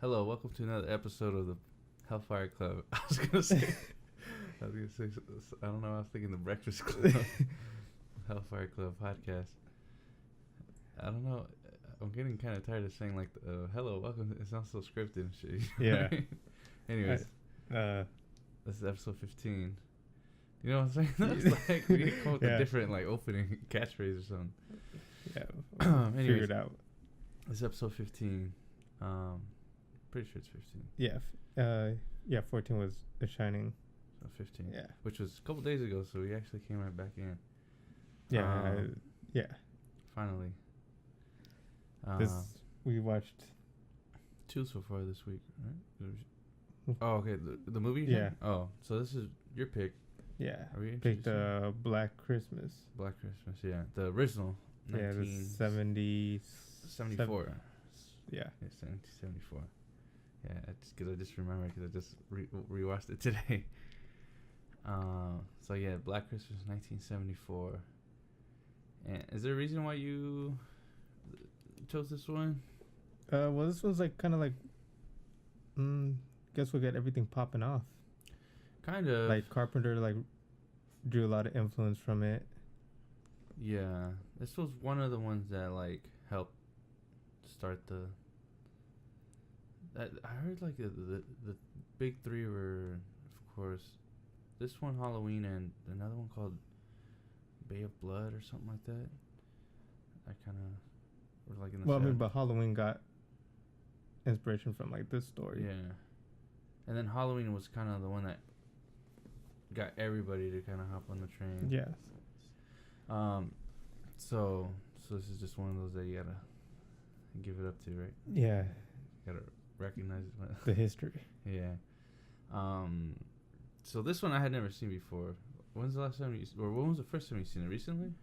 Hello, welcome to another episode of the HellFire Club. I was gonna say, I don't know. I was thinking the Breakfast Club, HellFire Club podcast. I don't know. I'm getting kind of tired of saying like, "Hello, welcome." It sounds so scripted and shit. Yeah. Anyways, this is episode 15. You know what I'm saying? That's like we need to come up with a different like opening catchphrase or something. Yeah. Anyways, Figure it out. This is episode 15. Pretty sure it's 15. Yeah. 14 was The Shining. So 15. Yeah. Which was a couple days ago, so we actually came right back in. Yeah. Yeah. Finally. We watched 2 so far this week, right? Oh, okay. The movie? Yeah. Oh, so this is your pick. Yeah. Are we picked Black Christmas. Black Christmas, yeah. The original. Yeah, the 74. Yeah. 1974. Yeah, I just remember because I just rewatched it today. So yeah, Black Christmas 1974. And is there a reason why you chose this one? Well, this was like kind of like, guess we'll get everything popping off. Kind of. Like Carpenter like drew a lot of influence from it. Yeah, this was one of the ones that like helped start the. I heard like the big three were, of course, this one Halloween and another one called Bay of Blood or something like that. I kind of were like in the. Well, I mean, but Halloween got inspiration from like this story. Yeah, and then Halloween was kind of the one that got everybody to kind of hop on the train. Yeah. So this is just one of those that you gotta give it up to, right? Yeah. You gotta recognize the history. Yeah. So this one I had never seen before. When's the last time or when was the first time you seen it? Recently?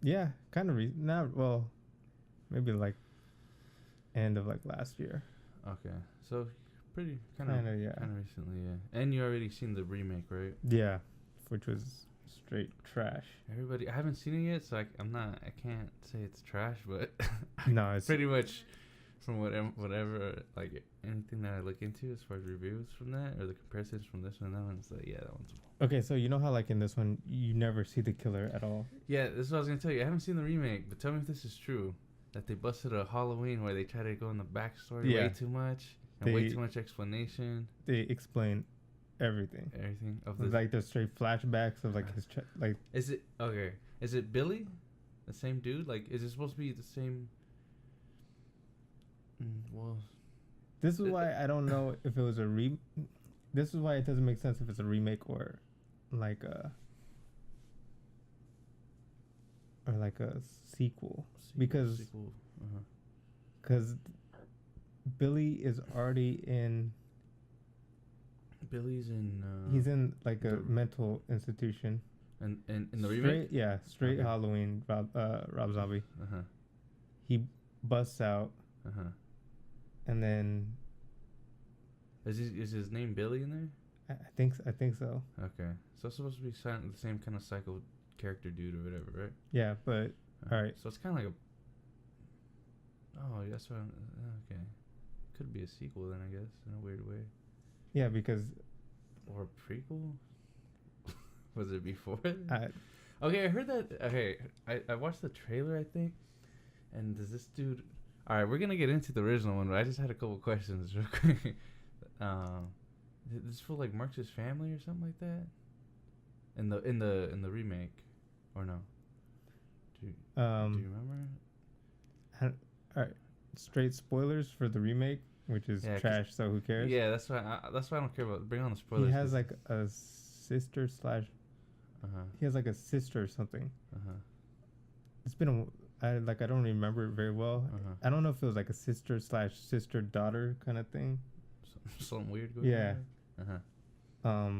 Yeah, kind of. Well, maybe like end of like last year. Okay, so pretty kind of recently, yeah. And you already seen the remake, right? Yeah, which was straight trash. I haven't seen it yet, so I can't say it's trash, but no, it's pretty much from whatever like anything that I look into as far as reviews from that or the comparisons from this one and that one, it's like, yeah, that one's okay. So you know how like in this one you never see the killer at all. Yeah, this is what I was gonna tell you. I haven't seen the remake, but tell me if this is true. That they busted a Halloween where they try to go in the backstory way too much and way too much explanation. They explain everything of the like the straight flashbacks of like his like. Is it okay? Is it Billy, the same dude? Like, is it supposed to be the same? Well, this is why I don't know if it was a This is why it doesn't make sense if it's a remake or like a sequel. Because Billy is already in. Billy's in. He's in like a mental institution. And in the remake, straight Halloween. Rob Zombie. He busts out. And then. Is his name Billy in there? I think so. Okay, so it's supposed to be the same kind of psycho character dude or whatever, right? Yeah, but all right. So it's kind of like a. Oh, that's what. Okay, could be a sequel then, I guess, in a weird way. Yeah, because. Or a prequel. Was it before? Okay, I heard that. Okay, I watched the trailer, I think, and does this dude? All right, we're gonna get into the original one, but I just had a couple questions real quick. This feel like Marx's family or something like that? In the remake, or no? Do you remember? All right, straight spoilers for the remake, which is trash. So who cares? Yeah, that's why I don't care about. Bring on the spoilers. He has like a sister slash. He has like a sister or something. It's been I don't remember it very well. I don't know if it was like a sister slash sister daughter kind of thing. Something weird going on. Yeah.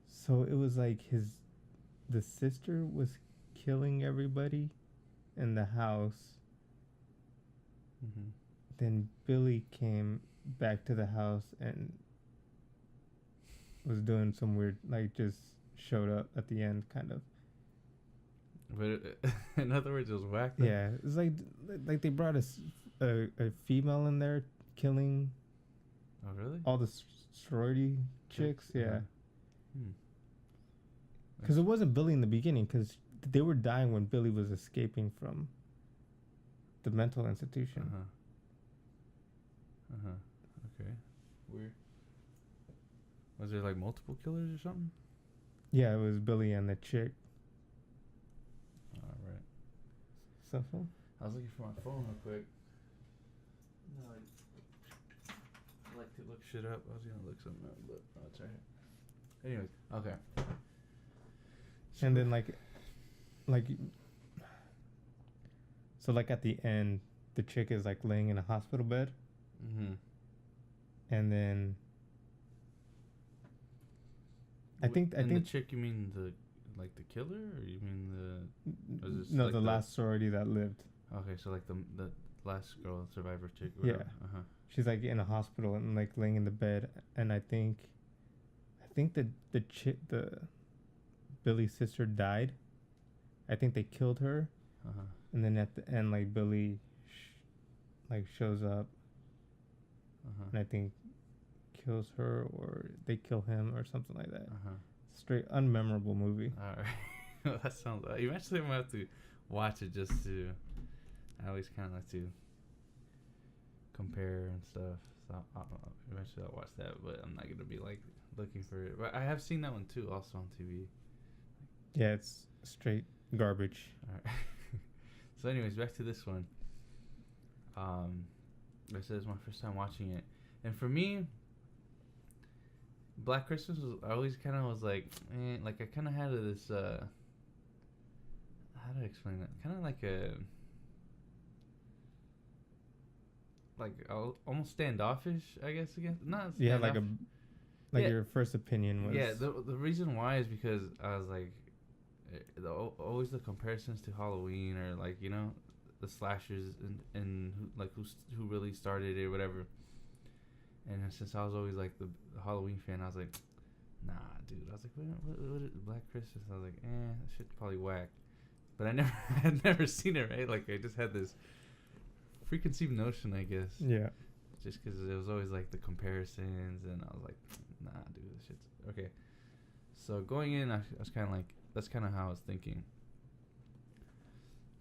So it was like the sister was killing everybody in the house. Then Billy came back to the house and was doing some weird, like just showed up at the end, kind of. But in other words, it was whack. Yeah, it's like they brought a female in there killing. Oh really? All the sorority chicks, yeah. Hmm. Because it wasn't Billy in the beginning, because they were dying when Billy was escaping from the mental institution. Okay. Weird. Was there like multiple killers or something? Yeah, it was Billy and the chick. All right. Cell phone? I was looking for my phone real quick. No, I like to look shit up. I was gonna look something up, but oh, it's right here. Anyways, okay. And then like, so like at the end, the chick is like laying in a hospital bed. Mm-hmm. And then I think the chick, you mean the killer, or you mean no, like the last sorority that lived. Okay, so like the last girl survivor chick. Yeah. She's like in a hospital and like laying in the bed, and I think the Billy's sister died. I think they killed her. And then at the end, like Billy shows up. And I think kills her, or they kill him, or something like that. Straight unmemorable movie. All right. That sounds. Eventually, I'm gonna have to watch it just to. I always kind of like to compare and stuff. So eventually I'll watch that, but I'm not gonna be like looking for it. But I have seen that one too, also on TV. Yeah, it's straight garbage. All right. So, anyways, back to this one. Like I said, it's my first time watching it, and for me, Black Christmas was, I always kind of was like, like I kind of had this, how do I explain that? Kind of like almost standoffish, I guess, against, not yeah, like your first opinion was. Yeah, the reason why is because I was like, always the comparisons to Halloween, or like, you know, the slashers and who really started it or whatever. And since I was always like the Halloween fan, I was like, nah, dude. I was like, what is Black Christmas? I was like, that shit's probably whack. But I had never seen it, right? Like I just had this preconceived notion, I guess. Yeah. Just because it was always like the comparisons, and I was like, nah, dude, this shit's okay. So going in, I was kind of like, that's kind of how I was thinking.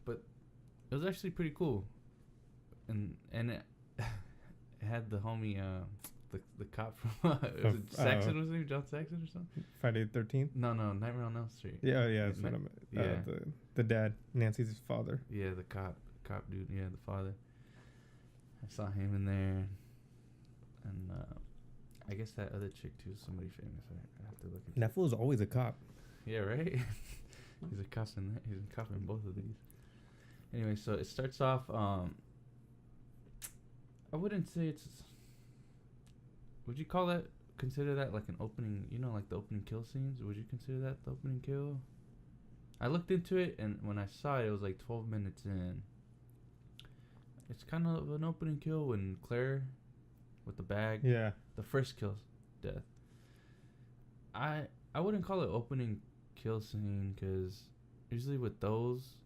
But it was actually pretty cool, and it had the homie, the cop from was it Saxon? Was his name John Saxon or something? Friday the 13th? No, Nightmare on Elm Street. Yeah, that's what I meant. Yeah, the dad, Nancy's father. Yeah, the cop dude. Yeah, the father. I saw him in there, and I guess that other chick too, somebody famous. I have to look. That fool's always a cop. Yeah, right. He's a cop in that. He's a cop in both of these. Anyway, so it starts off. I wouldn't say it's. Would you consider that like an opening? You know, like the opening kill scenes. Would you consider that the opening kill? I looked into it, and when I saw it, it was like 12 minutes in. It's kind of an opening kill when Claire, with the bag. Yeah. The first kill's death. I wouldn't call it opening kill scene, because usually with those,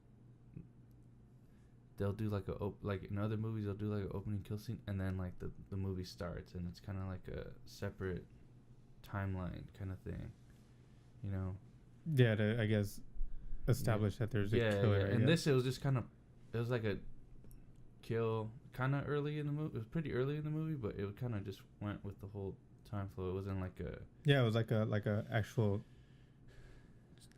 they'll do like like in other movies they'll do like an opening kill scene, and then like the movie starts, and it's kind of like a separate timeline kind of thing, you know. Yeah, to, I guess, establish that there's a killer. Yeah. And this, it was just kind of, it was like a kill kind of early in the movie. It was pretty early in the movie, but it kind of just went with the whole time flow. It wasn't like a. Yeah, it was like a actual,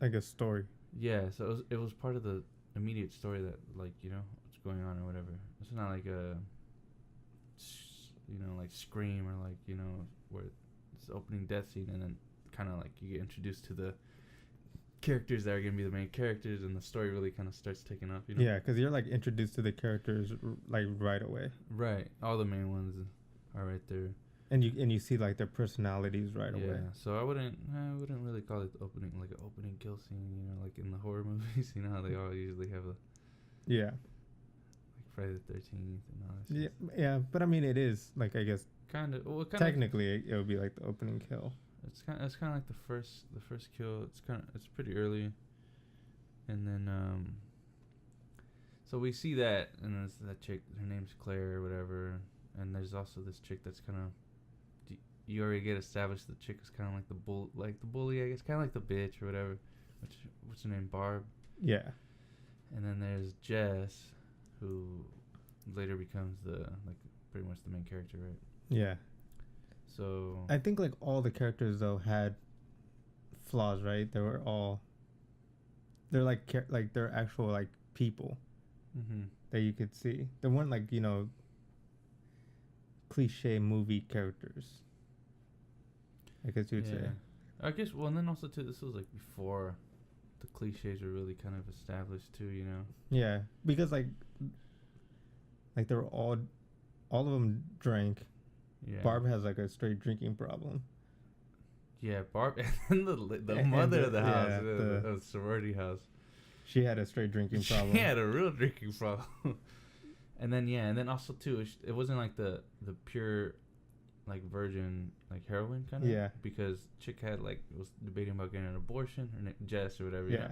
like a story. Yeah, so it was part of the immediate story that, like, you know, what's going on or whatever. It's not like a, you know, like Scream, or like, you know, where it's opening death scene and then kind of like you get introduced to the characters that are going to be the main characters, and the story really kind of starts taking up, you know? Yeah, because you're like introduced to the characters like right away. Right. All the main ones are right there. And you see like their personalities right away. Yeah, so I wouldn't really call it opening, like an opening kill scene, you know, like in the horror movies, you know how they all usually have a. Yeah. Like Friday the 13th and all that. Yeah, but I mean it is like, I guess. Kind of. Well, technically it would be like the opening kill. It's kind of like the first kill. It's pretty early. And then so we see that, and there's that chick. Her name's Claire or whatever. And there's also this chick that's kind of. You already get established. The chick is kind of like the bully, I guess, kind of like the bitch or whatever. What's her name? Barb. Yeah. And then there's Jess, who later becomes pretty much the main character, right? Yeah. So I think like all the characters though had flaws, right? They're they're actual like people that you could see. They weren't like, cliche movie characters, I guess you'd say. I guess. Well, and then also too, this was like before the cliches were really kind of established too, Yeah, because like they were all of them drank. Yeah. Barb has like a straight drinking problem. Yeah, Barb, and the mother of the house, the sorority house. She had a straight drinking problem. She had a real drinking problem. And then also too, it wasn't like the pure, like virgin, like heroin kind of. Yeah. Because chick was debating about getting an abortion, or Jess or whatever. Yeah.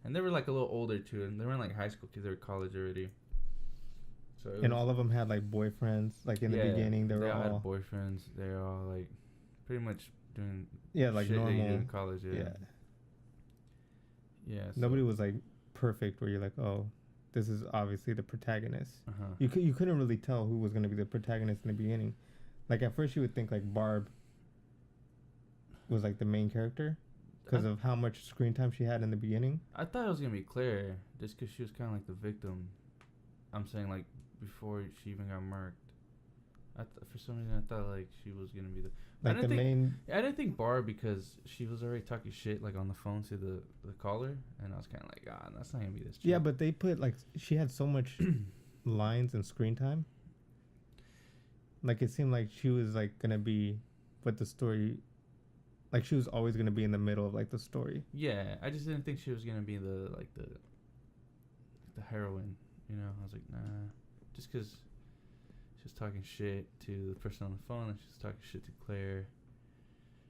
And they were like a little older too, and they weren't like high school kids; they were college already. So and all of them had like boyfriends. Like in the beginning, they all had boyfriends. They were all like pretty much doing like shit normal that you do in college. Yeah. So nobody was like perfect. Where you're like, oh, this is obviously the protagonist. You couldn't really tell who was going to be the protagonist in the beginning. Like at first, you would think like Barb was like the main character because of how much screen time she had in the beginning. I thought it was gonna be Claire, just because she was kind of like the victim. I'm saying like before she even got marked. For some reason, I thought like she was gonna be the main. I didn't think Barb, because she was already talking shit like on the phone to the caller, and I was kind of like, that's not gonna be this chick. Yeah, but they put like she had so much lines and screen time. Like it seemed like she was like gonna be, what the story, like she was always gonna be in the middle of like the story. Yeah, I just didn't think she was gonna be the heroine. I was like, nah, just because she was talking shit to the person on the phone, and she was talking shit to Claire.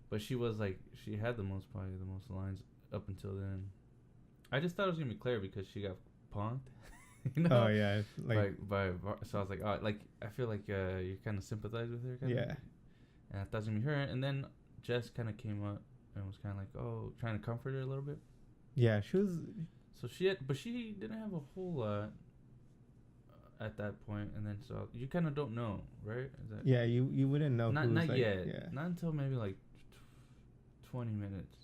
But she was like, she had probably the most lines up until then. I just thought it was gonna be Claire because she got punked. Oh yeah, so I was like, I feel like you kind of sympathize with her. Yeah. And I thought it was gonna be her, and then Jess kind of came up and was kind of like, trying to comfort her a little bit. Yeah, she was. So but she didn't have a whole lot at that point, and then so you kind of don't know, right? You wouldn't know. Not yet. Yeah. Not until maybe like 20 minutes.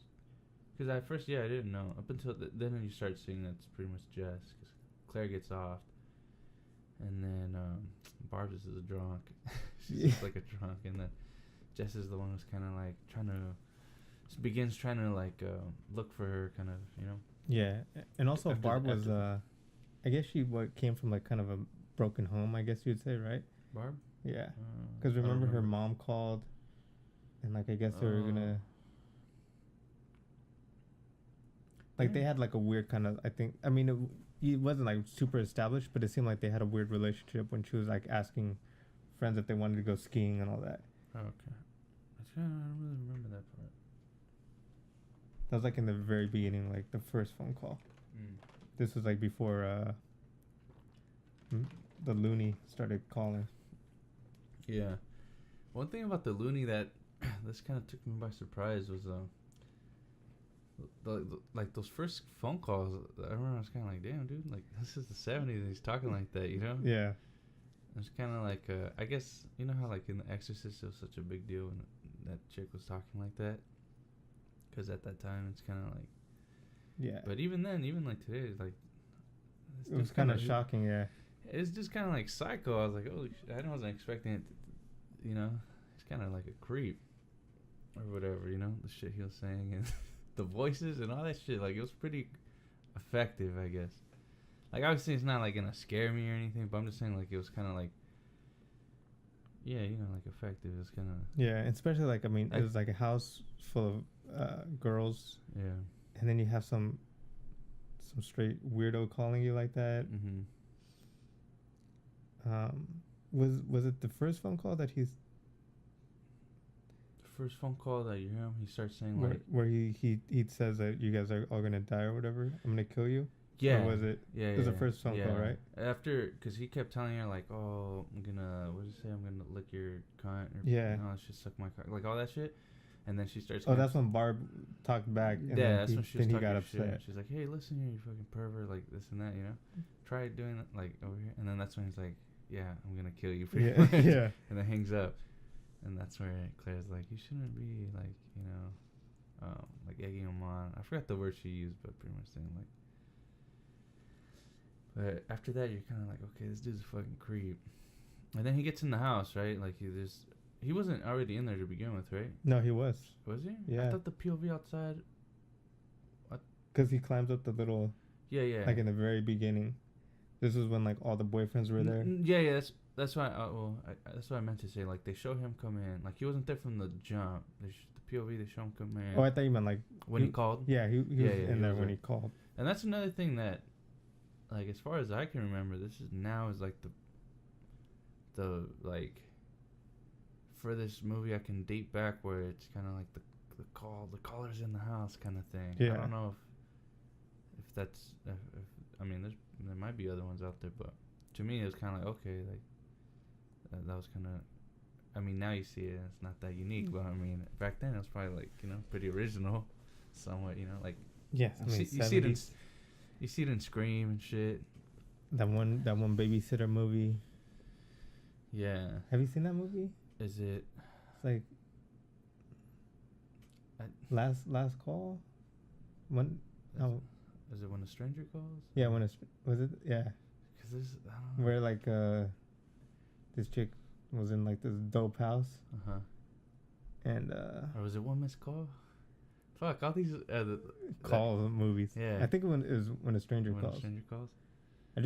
Because at first, I didn't know. Up until then you start seeing that's pretty much Jess. Because Claire gets off, and then Barb is a drunk. She's just like a drunk, and then Jess is the one who's kind of like begins trying to like look for her, kind of, Yeah, and also Barb was I guess she came from like kind of a broken home, I guess you'd say, right? Barb? Yeah, because remember her mom called, and like I guess they were gonna. Like they had like a weird kind of, it wasn't like super established, but it seemed like they had a weird relationship when she was like asking friends if they wanted to go skiing and all that. Oh, okay. I don't really remember that part. That was like in the very beginning, like the first phone call. This was like before the loony started calling. Yeah. One thing about the loony that this kind of took me by surprise was like those first phone calls. I remember I was kind of like, damn, dude, like this is the 70s and he's talking like that, Yeah. It's kind of like I guess how like in The Exorcist it was such a big deal when that chick was talking like that, because at that time it's kind of like. Yeah. But even then, even like today, it's like. It was kind of shocking, yeah. It's just kind of like psycho. I was like, oh, I wasn't expecting it. He's kind of like a creep, or whatever. The shit he was saying and the voices and all that shit. Like it was pretty effective, I guess. Like obviously it's not like gonna scare me or anything, but I'm just saying like it was kind of like. Yeah, like effective. It was kind of. Yeah, especially like it was like a house full of girls. Yeah. And then you have some straight weirdo calling you like that. Was it the first phone call that he's? The first phone call that you hear him, he starts saying where he says that you guys are all gonna die or whatever. I'm gonna kill you. Yeah. Or was it? Yeah. It was the first phone call, right? After, because he kept telling her, like, oh, I'm gonna, what did he say? I'm gonna lick your cunt. Or, Yeah. oh, she suck my cock. Like, all that shit. And then she starts. Oh, that's when Barb talked back. And yeah, then that's when she was then he talking got shit. upset. She's like, hey, listen here, you fucking pervert. Like, this and that, you know? Try doing it, like, over here. And then that's when he's like, yeah, I'm gonna kill you. Pretty much. Yeah. And then hangs up. And that's where Claire's like, you shouldn't be, like, you know, like, egging him on. I forgot the word she used, but pretty much saying, like. But after that, you're kind of like, okay, this dude's a fucking creep. And then he gets in the house, right? Like, he wasn't already in there to begin with, right? No, he was. Was he? Yeah. I thought the POV outside. What? Because he climbs up the little. Yeah. Like in the very beginning. This was when like all the boyfriends were there. Yeah. That's why. That's what I meant to say. Like, they show him come in. Like, he wasn't there from the jump. The POV, they show him come in. Oh, I thought you meant like when he called. Yeah, he was in there when he called. And that's another thing that, like, as far as I can remember, this is like the like furthest movie I can date back where it's kind of like the caller's in the house kind of thing. Yeah. I don't know if that's I mean there might be other ones out there, but to me it was kind of like, okay, like that was kind of, I mean, now you see it, it's not that unique, but I mean back then it was probably like, you know, pretty original, somewhat, you know, like yeah. I mean, you see it in Scream and shit. That one babysitter movie. Yeah. Have you seen that movie? Is it? It's like last call. When? No. Is it When a Stranger Calls? Yeah, was it? Yeah. Cause there's, I don't know. Where like this chick was in like this dope house. And or was it One Missed Call? Fuck, all these call movies. Yeah. I think it was When a Stranger Calls. When a Stranger Calls. I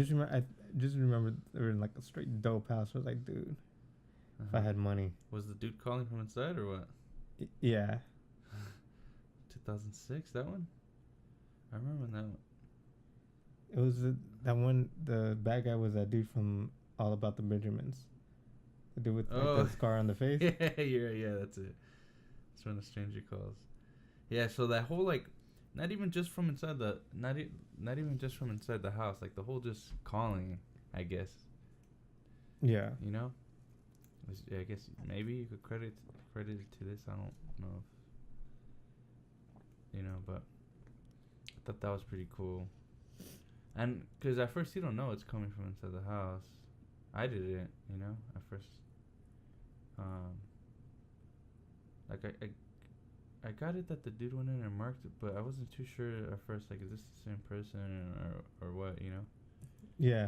just remember they were in like a straight dope house. I was like, dude, if I had money. Was the dude calling from inside or what? Yeah. 2006, that one? I remember that one. It was that one. The bad guy was that dude from All About the Benjamins. The dude with like, the scar on the face. Yeah, that's it. That's When a Stranger Calls. Yeah, so that whole, like, not even just from inside the house, like the whole just calling, I guess. Yeah. You know? I guess maybe you could credit it to this. I don't know if, you know, but I thought that was pretty cool. And because at first you don't know it's coming from inside the house. I didn't, you know, at first. Like I got it that the dude went in and marked it, but I wasn't too sure at first. Like, is this the same person or what? You know? Yeah.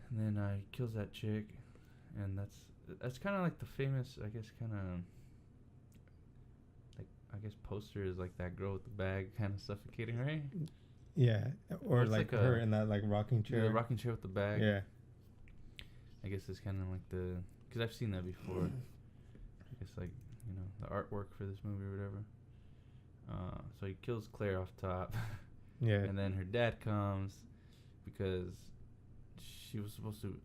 And then he kills that chick, and that's kind of like the famous, I guess, kind of like, I guess, poster is like that girl with the bag kind of suffocating, right? Yeah, or like her in that like rocking chair. The rocking chair with the bag. Yeah. I guess it's kind of like because I've seen that before. I guess like, you know, the artwork for this movie or whatever. So he kills Claire off top. Yeah. And then her dad comes because she was supposed to,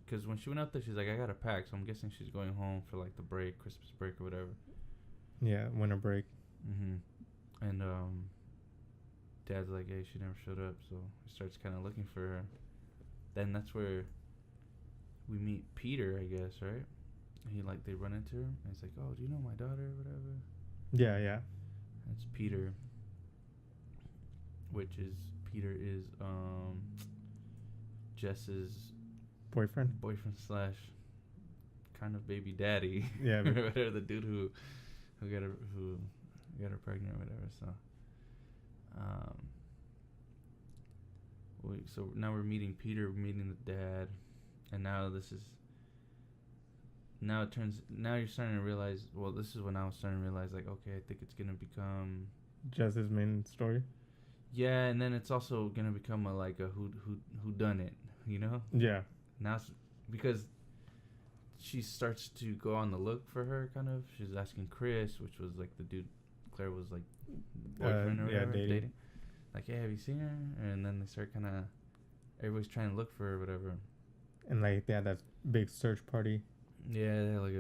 because when she went out there, she's like, I got to pack. So I'm guessing she's going home for like the break, Christmas break or whatever. Yeah, winter break. And dad's like, hey, she never showed up. So he starts kind of looking for her. Then that's where we meet Peter, I guess, right? They run into her, and he's like, oh, do you know my daughter or whatever? Yeah. It's Peter, Peter is Jess's boyfriend / kind of baby daddy. Yeah. Whatever, the dude who got her pregnant or whatever. So so now we're meeting Peter, we're meeting the dad, and now you're starting to realize, well, this is when I was starting to realize, like, okay, I think it's going to become Jess's main story. Yeah, and then it's also going to become a who done it, you know? Yeah. Now because she starts to go on the look for her, kind of. She's asking Chris, which was like the dude Claire was like boyfriend or whatever, dating. Like, hey, have you seen her? And then they start kind of, everybody's trying to look for her or whatever. And like they had that big search party. Yeah, they had like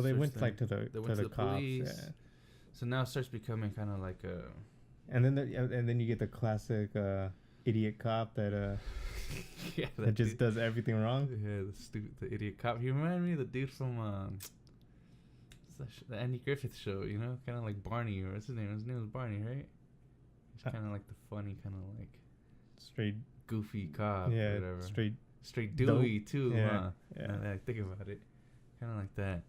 they went like to the cops. police. Yeah. So now it starts becoming kind of like And then you get the classic idiot cop that yeah, that just does everything wrong. Yeah, the idiot cop. He reminded me of the dude from the Andy Griffith show. You know, kind of like Barney, or what's his name? His name was Barney, right? He's kind of like the funny, kind of like straight goofy cop. Yeah, or whatever. Straight Dewey too. Yeah, huh? yeah. Now that I think about it, kind of like that.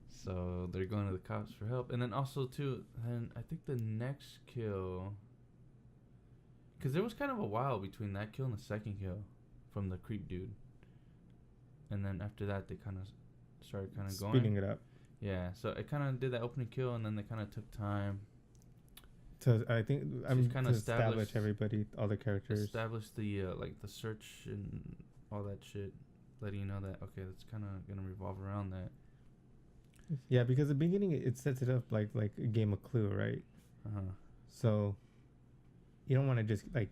So they're going to the cops for help, and then also too. And I think the next kill. Because there was kind of a while between that kill and the second kill from the creep dude. And then after that, they kind of started kind of going. Speeding it up. Yeah, so it kind of did that opening kill, and then they kind of took time. So I think I'm kind to of establish everybody, all the characters. Establish the, like, the search and all that shit. Letting you know that, okay, it's kind of going to revolve around that. Yeah, because the beginning, it sets it up like a game of Clue, right? Uh-huh. So you don't want to just like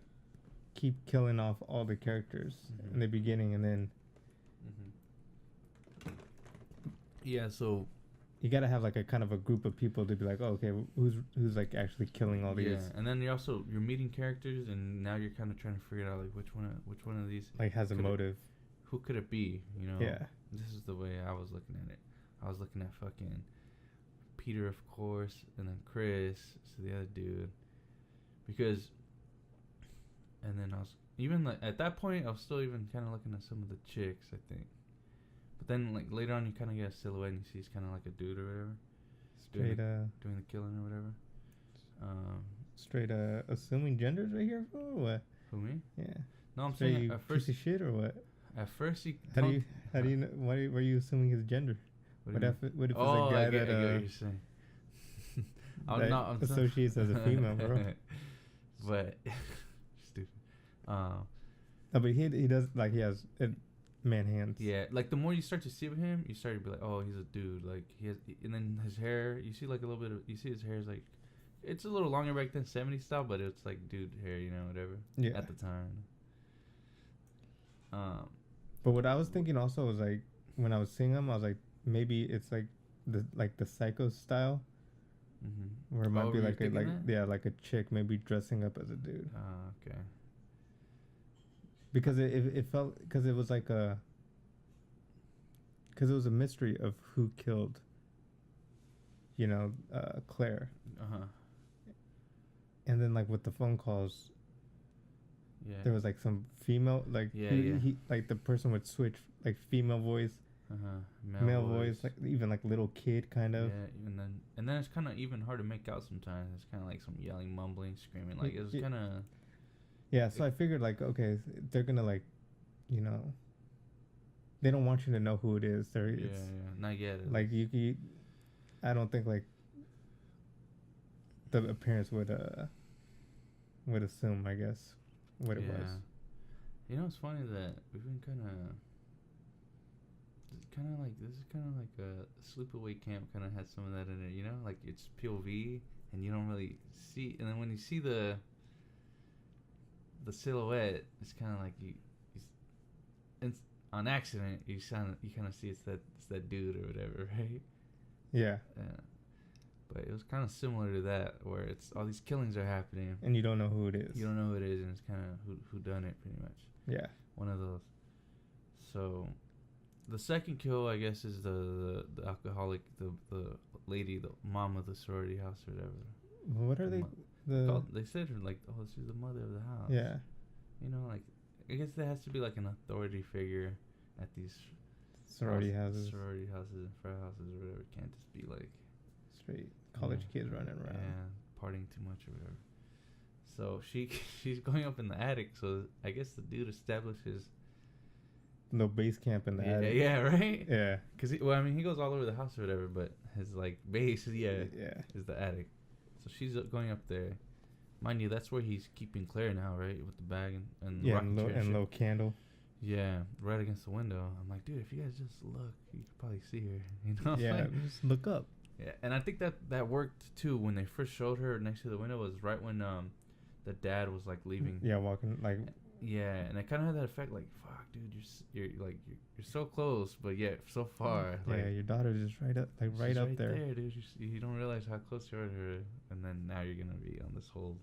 keep killing off all the characters in the beginning, and then yeah, so you gotta have like a kind of a group of people to be like, oh, okay, who's like actually killing all these? Yeah, and then you're meeting characters, and now you're kind of trying to figure out like which one of these like has a motive. Who could it be? You know? Yeah. This is the way I was looking at it. I was looking at fucking Peter, of course, and then Chris, so the other dude, because. And then I was even like at that point I was still even kind of looking at some of the chicks, I think. But then like later on you kind of get a silhouette and you see he's kind of like a dude or whatever. Straight doing the killing or whatever. Straight assuming genders right here or what? Who, me? Yeah. No, I'm saying at first piece of shit or what? At first he. How do you know? Why are you assuming his gender? What if it's a guy I get that what you're saying. I'm associates as a female, bro? But. No, but he does, like, he has man hands. Yeah, like the more you start to see of him, you start to be like, oh, he's a dude. Like he has, and then his hair, you see like a little bit of, you see his hair is like, it's a little longer back then, 70s style, but it's like dude hair, you know, whatever. Yeah. At the time. But what I was thinking also was like, when I was seeing him, I was like, maybe it's like the Psycho style. Where it might be like like a chick maybe dressing up as a dude. Okay. Because it felt, because it was like because it was a mystery of who killed, you know, Claire. And then like with the phone calls, there was like some female, like he like the person would switch like female voice, male voice, like even like little kid kind of. Yeah, and then it's kind of even hard to make out sometimes. It's kind of like some yelling, mumbling, screaming. Like it was kind of. Yeah, so I figured like, okay, they're gonna like, you know, they don't want you to know who it is. Not yet. Like you, I don't think like the appearance would assume, I guess, what it was. You know, it's funny that we've been kind of this is kind of like a Sleepaway Camp kind of has some of that in it. You know, like it's POV and you don't really see, and then when you see the silhouette, it's kind of like on accident you kind of see it's that dude or whatever, right? Yeah. But it was kind of similar to that, where it's all these killings are happening and you don't know who it is. You don't know who it is, and it's kind of who done it, pretty much. Yeah. One of those. So, the second kill, I guess, is the alcoholic, the lady, the mom of the sorority house or whatever. What are they? They said her like, oh, she's the mother of the house. Yeah. You know, like, I guess there has to be like an authority figure at these sorority houses and frat houses or whatever. It can't just be like straight college kids running around. Yeah, partying too much or whatever. So she's going up in the attic. So I guess the dude establishes no base camp in the attic. Yeah, right. Yeah. Because he goes all over the house or whatever, but his like base, is the attic. So she's going up there. Mind you, that's where he's keeping Claire now, right? With the bag and low candle. Yeah, right against the window. I'm like, dude, if you guys just look, you could probably see her. You know? Yeah, just look up. Yeah, and I think that worked too. When they first showed her next to the window was right when the dad was like leaving. Yeah, walking like Yeah, and it kind of had that effect, like, fuck, dude, you're so close, but yet so far. Yeah, like, your daughter's just right up, like right up there. dude. You don't realize how close you are to her, and then now you're gonna be on this whole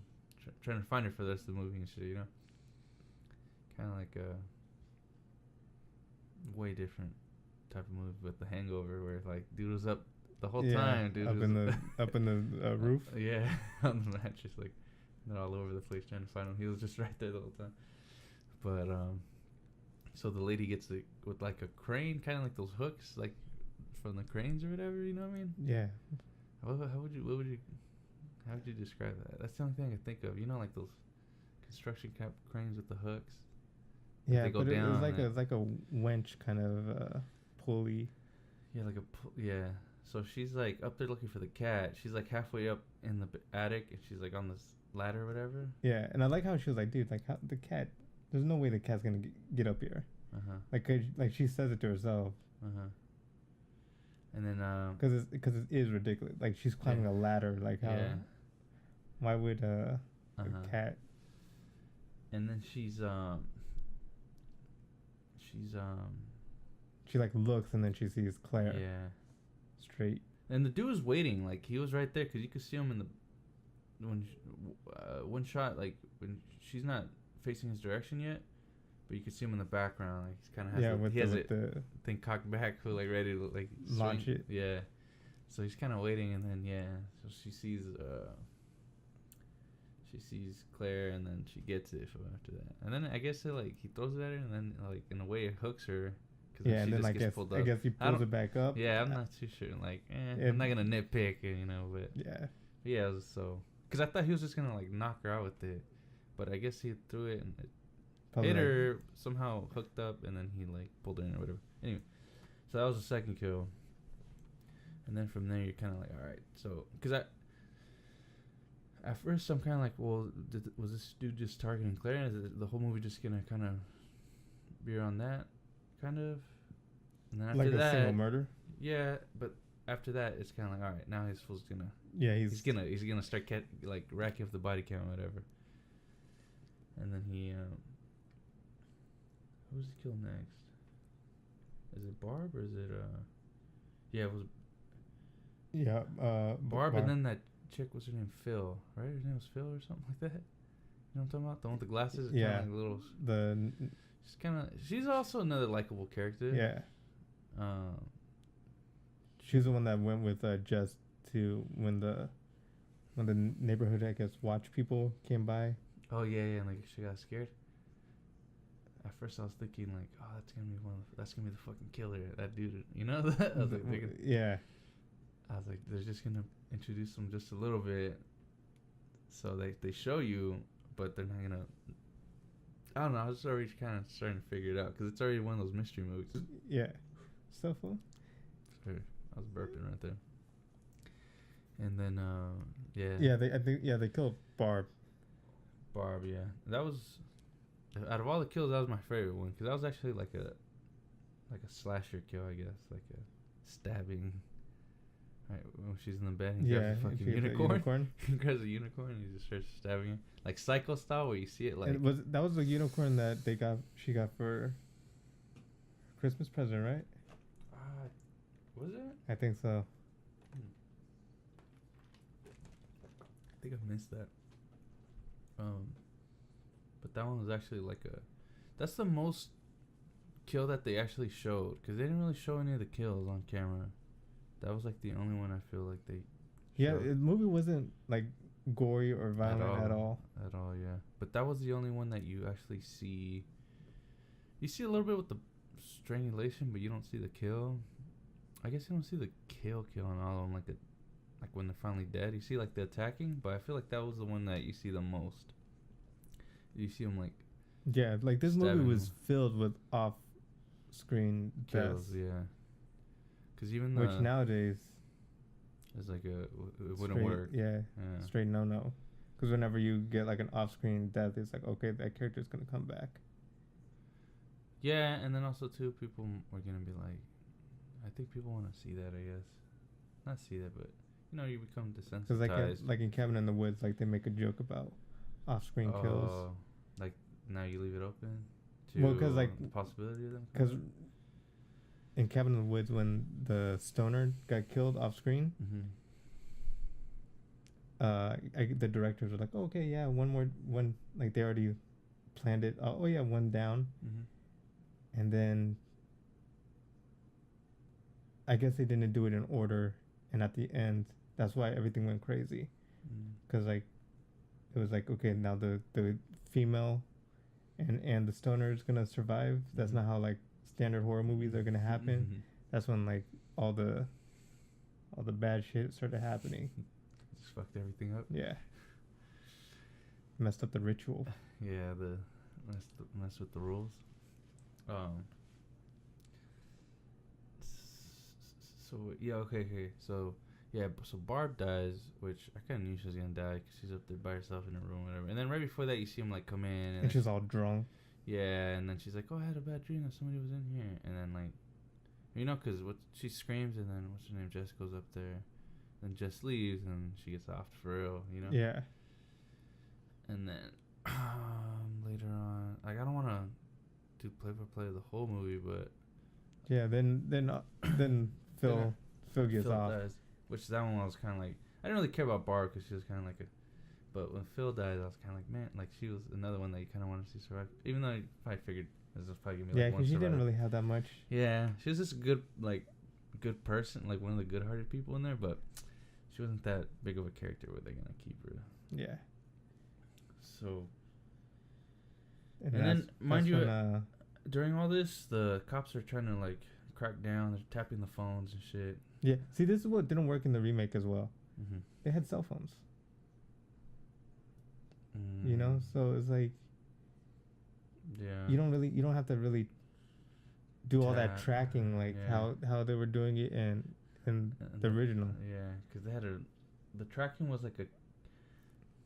trying to find her for the rest of the movie and shit. You know, kind of like a way different type of movie with The Hangover, where like dude was up the whole time, dude. Up in the roof. Yeah, on the mattress, like they're all over the place trying to find him. He was just right there the whole time. But so the lady gets it with like a crane, kind of like those hooks, like from the cranes or whatever. You know what I mean? Yeah. How would you describe that? That's the only thing I can think of. You know, like those construction cranes with the hooks. Yeah, they go but down. It was like a winch kind of pulley. Yeah, like yeah. So she's like up there looking for the cat. She's like halfway up in the attic, and she's like on this ladder or whatever. Yeah, and I like how she was like, dude, like how the cat. There's no way the cat's gonna get up here. Like she says it to herself. And then because it is ridiculous. Like she's climbing a ladder. Like how? Yeah. Why would a cat? And then she like looks and then she sees Claire. Yeah. Straight. And the dude was waiting. Like he was right there because you could see him in the one shot. Like when she's not facing his direction yet, but you can see him in the background. Like he's kind of has the thing cocked back, like ready to like launch swing. it. Yeah. So he's kind of waiting, and then so she sees Claire, and then she gets it after that. And then I guess he throws it at her, and then like in a way it hooks her. Yeah, and then I guess he pulls it back up. Yeah, I'm not too sure. Like, I'm not gonna nitpick, but yeah, it was so because I thought he was just gonna like knock her out with it, but I guess he threw it and it hit her somehow, hooked up, and then he like pulled her in or whatever. Anyway, so that was the second kill, and then from there you're kind of like, all right, so because at first I'm kind of like, well, was this dude just targeting Claire? Is the whole movie just gonna kind of veer on that? Kind of, and then after like that, a single murder. Yeah, but after that, it's kind of like, all right, now he's gonna. Yeah, he's gonna start racking up the body count or whatever. And then he, who does he kill next? Is it Barb or is it Yeah, it was. Yeah, Barb, and then that chick, what's her name? Phil, right? Her name was Phil or something like that. You know what I'm talking about? The one with the glasses. Yeah. Like little. She's also another likable character. Yeah. She's the one that went with Jess to when the neighborhood, I guess, watch people came by. Oh yeah, and like she got scared. At first I was thinking like, oh, that's gonna be the fucking killer, that dude. You know that? I was like thinking, yeah. I was like, they're just gonna introduce him just a little bit, so they show you, but they're not gonna. I don't know. I was already kind of starting to figure it out because it's already one of those mystery movies. Yeah. So fun. Sure. I was burping right there. And then, yeah. Yeah, they killed Barb. Barb, yeah. That was, out of all the kills, that was my favorite one because that was actually like a slasher kill, I guess, like a stabbing. Right, when she's in the bed, he grabs a fucking unicorn. He grabs a unicorn and he just starts stabbing her, like Psycho style, where you see it like. That was the unicorn that she got for Christmas present, right? Was it? I think so. I think I missed that. But that one was actually like that's the most kill that they actually showed because they didn't really show any of the kills on camera. That was like the only one I feel like they. Yeah, the movie wasn't like gory or violent at all. At all, yeah. But that was the only one that you actually see. You see a little bit with the strangulation, but you don't see the kill. I guess you don't see the kill on all of them, like when they're finally dead. You see like the attacking, but I feel like that was the one that you see the most. You see them like. Yeah, like this movie was filled with off-screen kills. Yeah. Because even which nowadays is like it wouldn't work. Yeah. Straight no. Because whenever you get like an off-screen death, it's like, okay, that character's gonna come back. Yeah, and then also too, people are gonna be like, I think people want to see that. I guess not see that, but you become desensitized. Because like in Cabin in the Woods, like they make a joke about off-screen kills. Like now you leave it open to the possibility of them. Because in Cabin in the Woods, when the stoner got killed off screen, the directors were like, oh, okay, yeah, one, like they already planned it. Oh yeah, one down, and then I guess they didn't do it in order, and at the end, that's why everything went crazy, because like it was like, okay, now the female and the stoner is gonna survive. That's not how like standard horror movies are gonna happen. That's when like all the bad shit started happening. Just fucked everything up. Yeah. Messed up the ritual. Yeah, messed with the rules. So yeah, okay. So yeah, so Barb dies, which I kind of knew she was gonna die because she's up there by herself in her room, whatever. And then right before that, you see him like come in, and she's all drunk. Yeah, and then she's like, "Oh, I had a bad dream that somebody was in here," and then like, you know, because she screams, and then what's her name, Jess goes up there, and Jess leaves, and she gets off for real, you know. Yeah. And then later on, like I don't want to do play-by-play of the whole movie, but yeah, then Phil gets off. Dies, which that one I was kind of like, I didn't really care about Barb because she was kind of like a, but when Phil died, I was kind of like, man, like she was another one that you kind of wanted to see survive, even though I figured this was probably gonna be like one. Yeah, because she didn't really have that much. Yeah, she was just a good person, like one of the good-hearted people in there, but she wasn't that big of a character where they're gonna keep her. Yeah. So. And then, mind you, during all this, the cops are trying to like crack down. They're tapping the phones and shit. Yeah. See, this is what didn't work in the remake as well. They had cell phones. You know, so it's like. Yeah. You don't have to really do all that tracking like how they were doing it in the original. Yeah, because they had the tracking was like a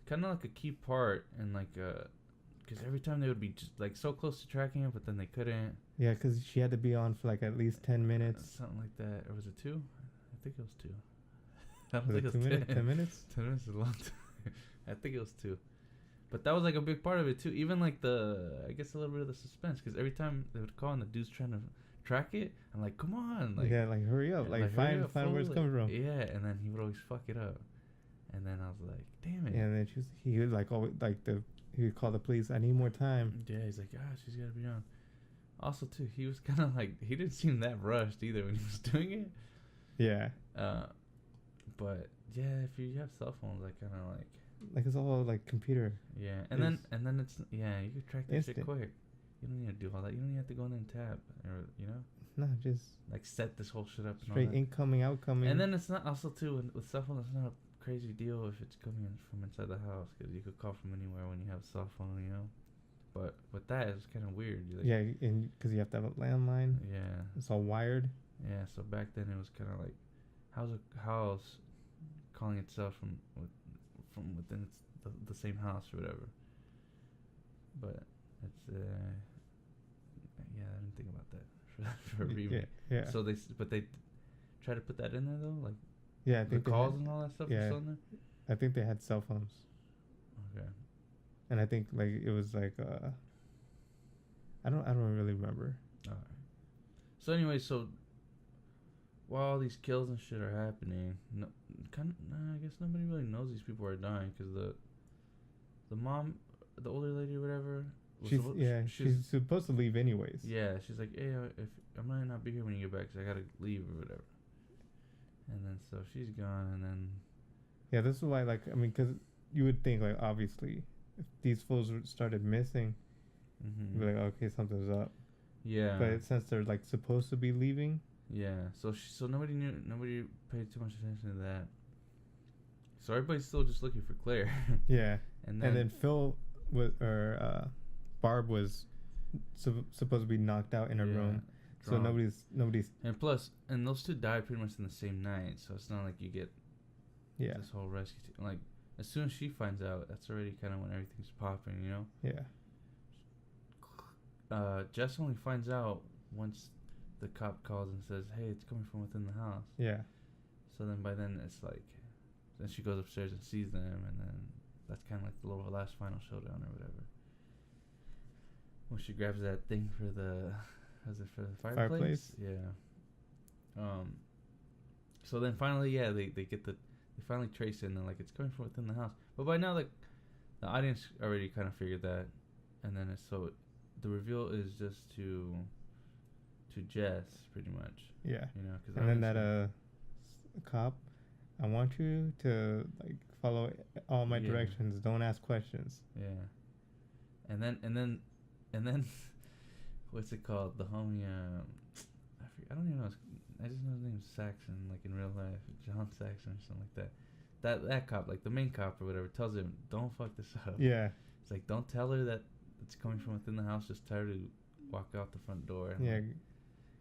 kind of like a key part, and like because every time they would be just like so close to tracking it, but then they couldn't. Yeah, because she had to be on for like at least 10 minutes. Something like that. Or was it 2? I think it was 2. I don't think it was 10. 10 minutes? 10 minutes is a long time. I think it was 2. But that was like a big part of it too. Even like I guess a little bit of the suspense, because every time they would call and the dude's trying to track it, I'm like, come on, like yeah, like hurry up, like find where it's coming from. Yeah, and then he would always fuck it up, and then I was like, damn it. Yeah, and then he would like always like he would call the police. I need more time. Yeah, he's like, she's gotta be on. Also too, he was kind of like, he didn't seem that rushed either when he was doing it. Yeah. But yeah, if you have cell phones, I kind of like it's all like computer. Yeah, and then it's you can track that shit quick. You don't need to do all that. You don't even have to go in and tab, or you know. No, just like set this whole shit up. Straight incoming, outcoming. And then it's not also too with cell phones. It's not a crazy deal if it's coming in from inside the house, because you could call from anywhere when you have a cell phone, you know. But with that, it's kind of weird. Yeah, and because you have to have a landline. Yeah. It's all wired. Yeah, so back then it was kind of like, how's a house calling itself from within the same house or whatever. But it's yeah, I didn't think about that for a remake. Yeah. So they try to put that in there though, like I think the calls and all that stuff was still in there. I think they had cell phones. Okay. And I think like it was like I don't really remember. All right. So anyway, while all these kills and shit are happening, I guess nobody really knows these people are dying, because the mom, the older lady or whatever, she's supposed to leave anyways. Yeah, she's like, hey, if I might not be here when you get back, because I gotta leave or whatever. And then so she's gone, and then this is why, like, I mean, because you would think, like, obviously if these fools started missing, you'd be like, okay, something's up. Yeah. But since they're like supposed to be leaving. Yeah, so nobody paid too much attention to that. So everybody's still just looking for Claire. Yeah, and then Phil Barb was supposed to be knocked out in her room, so nobody's. And plus, those two died pretty much in the same night, so it's not like you get this whole rescue team. Like as soon as she finds out, that's already kind of when everything's popping, you know. Yeah. Jess only finds out once the cop calls and says, hey, it's coming from within the house. Yeah. So then by then it's like, then she goes upstairs and sees them, and then that's kind of like the little last final showdown or whatever. when she grabs that thing for the, was it for the fireplace? Yeah. So then finally, yeah, they finally trace it, and they're like, it's coming from within the house. But by now, like, the audience already kind of figured that, and then the reveal is just to Jess, pretty much. Yeah. You know, and then that cop, I want you to like follow all my directions. Don't ask questions. Yeah. And then, what's it called? The homie, I don't even know. I just know his name's Saxon, like in real life, John Saxon or something like that. That cop, like the main cop or whatever, tells him, "Don't fuck this up." Yeah. It's like, don't tell her that it's coming from within the house. Just tell her to walk out the front door. And yeah. Like,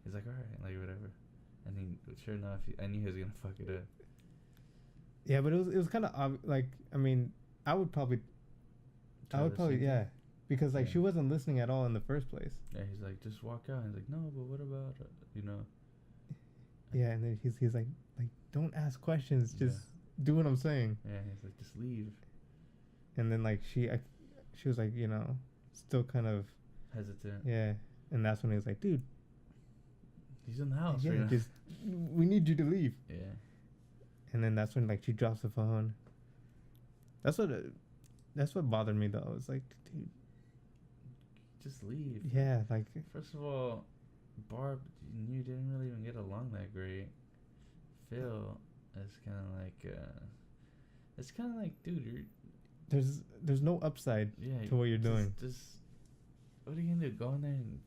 he's like, all right, like whatever. And sure enough, I knew he was gonna fuck it up. Yeah, but it was kind of like, I mean, I would probably yeah, because like she wasn't listening at all in the first place. Yeah, he's like, just walk out. He's like, no, but what about you know? Yeah, and then he's like don't ask questions, just do what I'm saying. Yeah, he's like, just leave. And then like she was like, you know, still kind of hesitant. Yeah, and that's when he was like, dude, he's in the house. Yeah, right just we need you to leave. Yeah. And then that's when like she drops the phone. That's what bothered me though. It's like, dude, just leave. Yeah, like first of all, Barb, you didn't really even get along that great. Phil is kind of like, it's kind of like, dude, there's no upside to what you're doing. Just what are you gonna do? Go in there and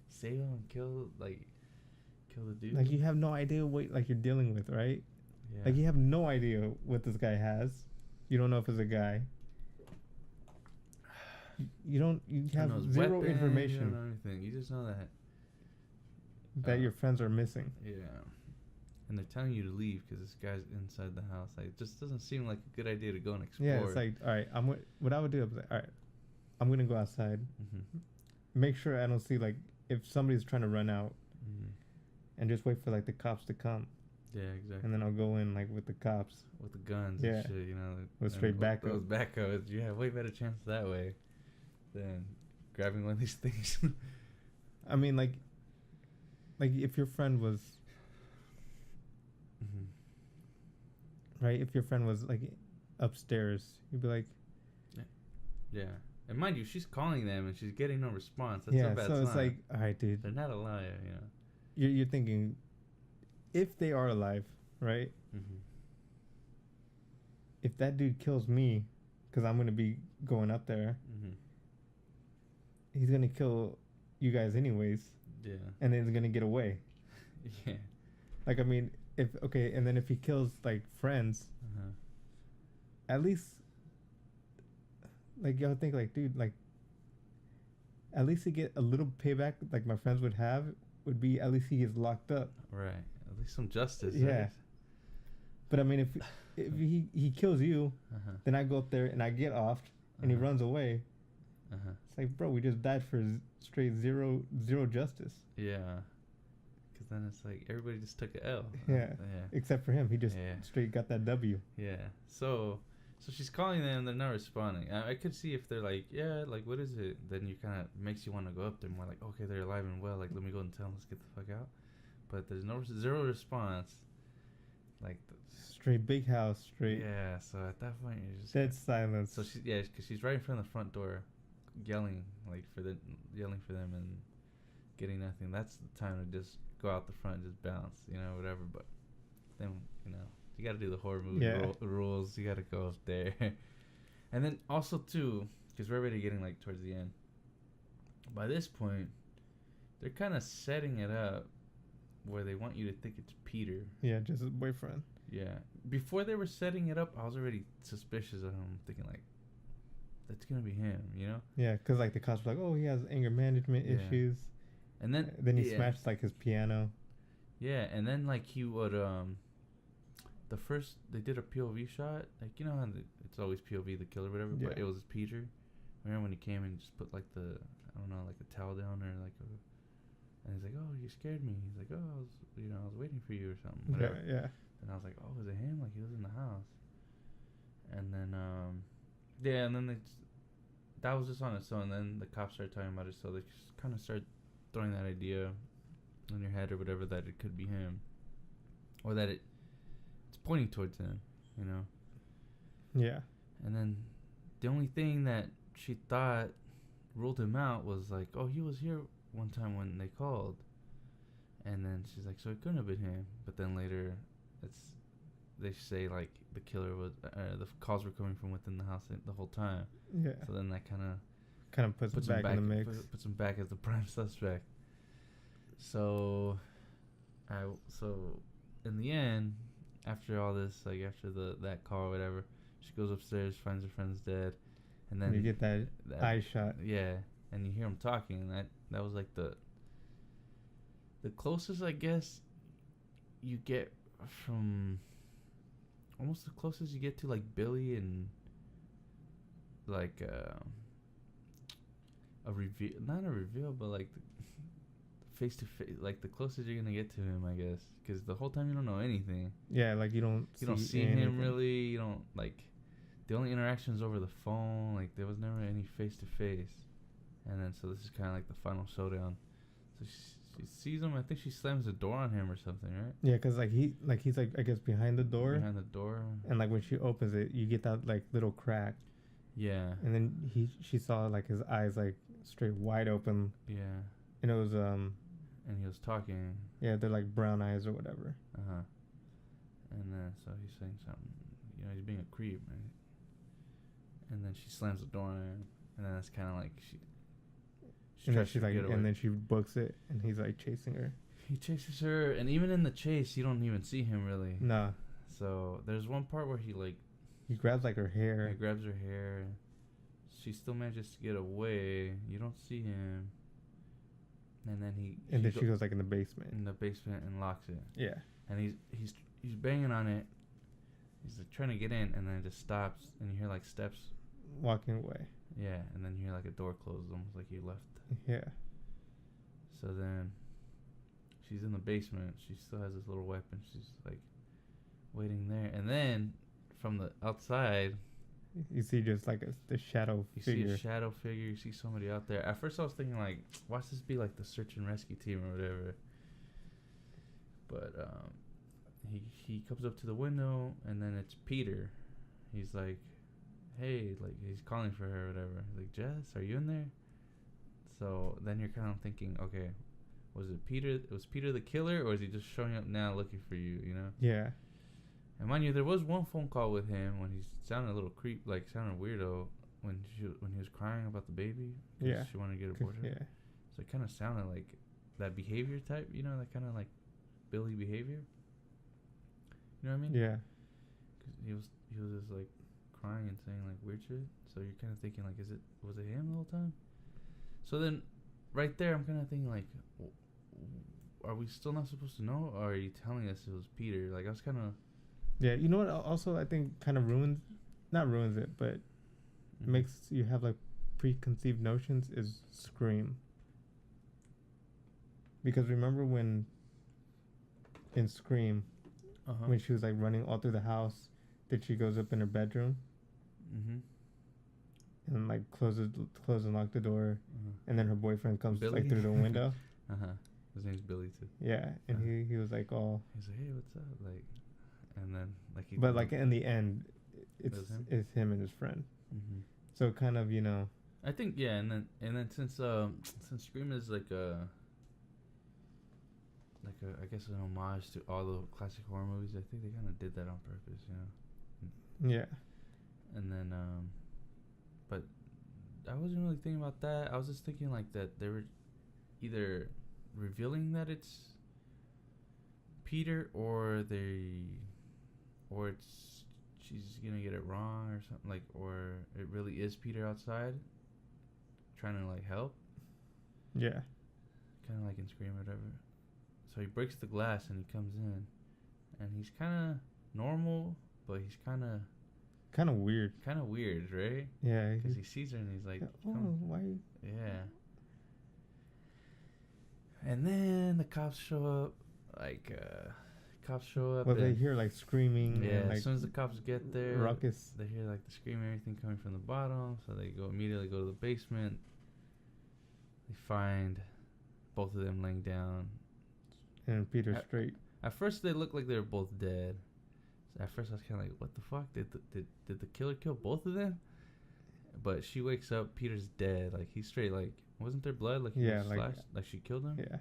save him and kill the dude? Like you have no idea what like you're dealing with, right? Yeah. Like you have no idea what this guy has. You don't know if it's a guy. You have zero information. You don't know anything. You just know that your friends are missing. Yeah. And they're telling you to leave because this guy's inside the house. Like, it just doesn't seem like a good idea to go and explore. Yeah, it's like, all right, what I would do is like, all right, I'm gonna go outside, make sure I don't see like if somebody's trying to run out, and just wait for like the cops to come. Yeah, exactly. And then I'll go in like with the cops with the guns and shit, you know, with straight backup. Those backhoes, you have way better chance that way than grabbing one of these things. I mean, like if your friend was. Right, if your friend was like upstairs, you'd be like, yeah. And mind you, she's calling them and she's getting no response. That's a bad sign. It's like, all right, dude, they're not alive, you know. You're thinking, if they are alive, right? If that dude kills me, because I'm gonna be going up there, he's gonna kill you guys anyways. Yeah. And then he's gonna get away. Yeah. Like, I mean. And then if he kills like friends, at least like y'all think like, dude, like at least to get a little payback like my friends would have would be at least he gets locked up. Right. At least some justice. Yeah. Right? But I mean, if he kills you, then I go up there and I get off and he runs away. It's like, bro, we just died for straight zero justice. Yeah. Because then it's like everybody just took an L. Yeah. Except for him. He just straight got that W. Yeah. So she's calling them. They're not responding. I could see if they're like, yeah, like, what is it? Then you kind of makes you want to go up there more like, okay, they're alive and well. Like, let me go and tell them, let's get the fuck out. But there's zero response. Like, straight big house, straight. Yeah. So at that point, you're just dead silence. So because she's right in front of the front door, yelling for them and getting nothing. That's the time to just go out the front and just bounce, you know, whatever. But then, you know, you got to do the horror movie rules. You got to go up there. And then also, too, because we're already getting, like, towards the end. By this point, they're kind of setting it up where they want you to think it's Peter. Yeah, just his boyfriend. Yeah. Before they were setting it up, I was already suspicious of him, thinking, like, that's going to be him, you know? Yeah, because, like, the cops were like, oh, he has anger management issues. And then he smashed like his piano. Yeah, and then like he would they did a POV shot, like, you know how it's always POV the killer or whatever, but it was Peter. Remember when he came and just put like I don't know, like a towel down or like and he's like, oh, you scared me. He's like, oh, I was waiting for you or something. Whatever. Yeah. And I was like, oh, was it him? Like he was in the house. And then and then that was just on its own. Then the cops started talking about it, so they just kind of start throwing that idea in your head or whatever that it could be him, or that it's pointing towards him, you know. Yeah. And then the only thing that she thought ruled him out was like, oh, he was here one time when they called. And then she's like, so it couldn't have been him. But then later, they say like the killer was the calls were coming from within the house the whole time. Yeah. So then that kind of puts him back in the mix. Puts him back as the prime suspect. So in the end, after all this, like after that call or whatever, she goes upstairs, finds her friend's dead, and then you get that eye shot. Yeah, and you hear him talking, and that was like the closest, I guess, you get from almost the closest you get to like Billy and like a reveal, not a reveal, but like face to face, like the closest you're gonna get to him, I guess, because the whole time you don't know anything. Yeah, like you don't see him really. You don't like the only interactions over the phone. Like there was never any face to face, and then so this is kind of like the final showdown. So she sees him. I think she slams the door on him or something, right? Yeah, because he's I guess behind the door. Behind the door. And like when she opens it, you get that like little crack. Yeah. And then she saw like his eyes like straight wide open. Yeah. And it was And he was talking. Yeah, they're like brown eyes or whatever. And then so he's saying something. You know, he's being a creep, right? And then she slams the door on him, and then it's kind of like she and then she's like, and then she books it, and he's like chasing her. He chases her, and even in the chase, you don't even see him really. Nah. So there's one part where he grabs like her hair. He grabs her hair. She still manages to get away. You don't see him. And then she goes like in the basement. In the basement and locks it. Yeah. And he's banging on it. He's like trying to get in, and then it just stops, and you hear like steps walking away. Yeah, and then you hear like a door close, almost like he left. Yeah. So then she's in the basement. She still has this little weapon. She's like waiting there, and then from the outside, you see just like the shadow figure. You see a shadow figure. You see somebody out there. At first, I was thinking like, watch this be like the search and rescue team or whatever. But he comes up to the window, and then it's Peter. He's like, hey, like he's calling for her or whatever. He's like, Jess, are you in there? So then you're kind of thinking, okay, was Peter the killer, or is he just showing up now looking for you, you know? Yeah. And mind you, there was one phone call with him when he sounded a little sounded weirdo when he was crying about the baby. Yeah. She wanted to get aborted. Yeah. So it kind of sounded like that behavior type, you know, that kind of like Billy behavior. You know what I mean? Yeah. Cause he was just like crying and saying like weird shit. So you're kind of thinking like, was it him the whole time? So then, right there, I'm kind of thinking like, are we still not supposed to know, or are you telling us it was Peter? Like I was kind of. Yeah, you know what? Also, I think kind of not ruins it, but makes you have like preconceived notions is Scream. Because remember when in Scream, when she was like running all through the house, that she goes up in her bedroom, and like close and lock the door, and then her boyfriend comes Billy? Like through the window. His name's Billy too. Yeah, and he was like all. He's like, hey, what's up? Like. And then, but like in the end, it's him and his friend. So kind of, you know. I think and then since Scream is like a I guess an homage to all the classic horror movies, I think they kind of did that on purpose, you know. Yeah. And then but I wasn't really thinking about that. I was just thinking like that they were either revealing that it's Peter or she's gonna get it wrong or something, like, or it really is Peter outside trying to like help. Yeah. Kind of like in Scream or whatever. So he breaks the glass and he comes in, and he's kind of normal, but he's kind of weird. Kind of weird, right? Yeah. Because he sees her and he's like, oh, why? Yeah. And then the cops show up, like, cops show up. Well, they hear like screaming. Yeah, and, like, as soon as the cops get there, ruckus. they hear like the screaming, everything coming from the bottom. So they immediately go to the basement. They find both of them laying down. And Peter's straight. At first, they looked like they were both dead. So at first, I was kind of like, "What the fuck? Did the killer kill both of them?" But she wakes up. Peter's dead. Like he's straight. Like wasn't there blood? Like he was slashed. Like she killed him. Yeah.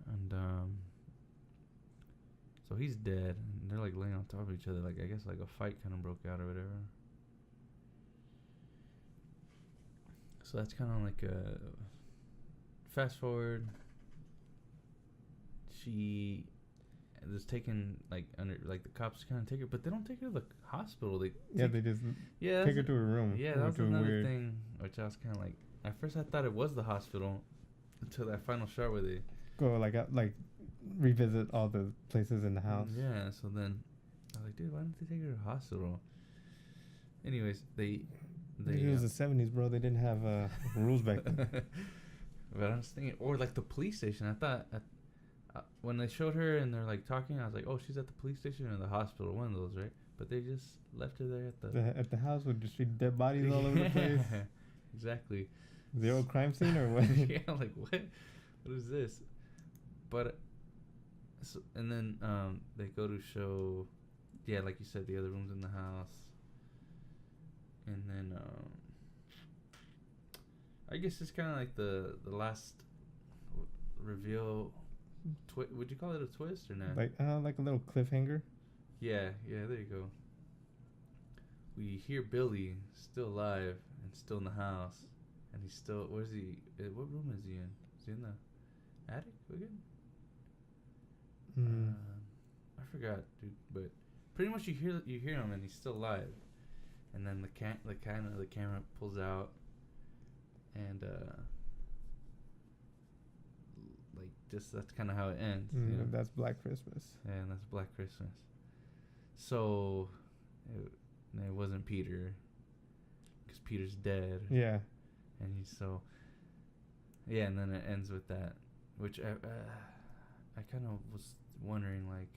And so he's dead. And they're like laying on top of each other. Like I guess like a fight kind of broke out or whatever. So that's kind of like a fast forward. She is taken like under like the cops kind of take her, but they don't take her to the hospital. They just take her to her room. Yeah, that was another thing, which I was kind of like. At first, I thought it was the hospital until that final shot where they go like revisit all the places in the house. Yeah, so then I was like, dude, why didn't they take her to the hospital? Anyways, it was the 70s, bro. They didn't have rules back then. But I was thinking, or like the police station. I thought when they showed her and they're like talking, I was like, oh, she's at the police station or the hospital, one of those, right? But they just left her there at the house with just dead bodies all over the place. Exactly. Zero crime scene or what? Yeah, like what is this? But and then they go to show, yeah, like you said, the other rooms in the house, and then I guess it's kind of like the last reveal. Would you call it a twist or not? Like a little cliffhanger. Yeah, there you go. We hear Billy still alive and still in the house, and he's still. Where's he? What room is he in? Is he in the attic again? I forgot, dude. But pretty much you hear him, and he's still alive. And then the camera pulls out, and like just that's kind of how it ends. You know? That's Black Christmas. Yeah, and that's Black Christmas. So it wasn't Peter, because Peter's dead. Yeah. And he's so. Yeah, and then it ends with that, which I kind of was wondering, like,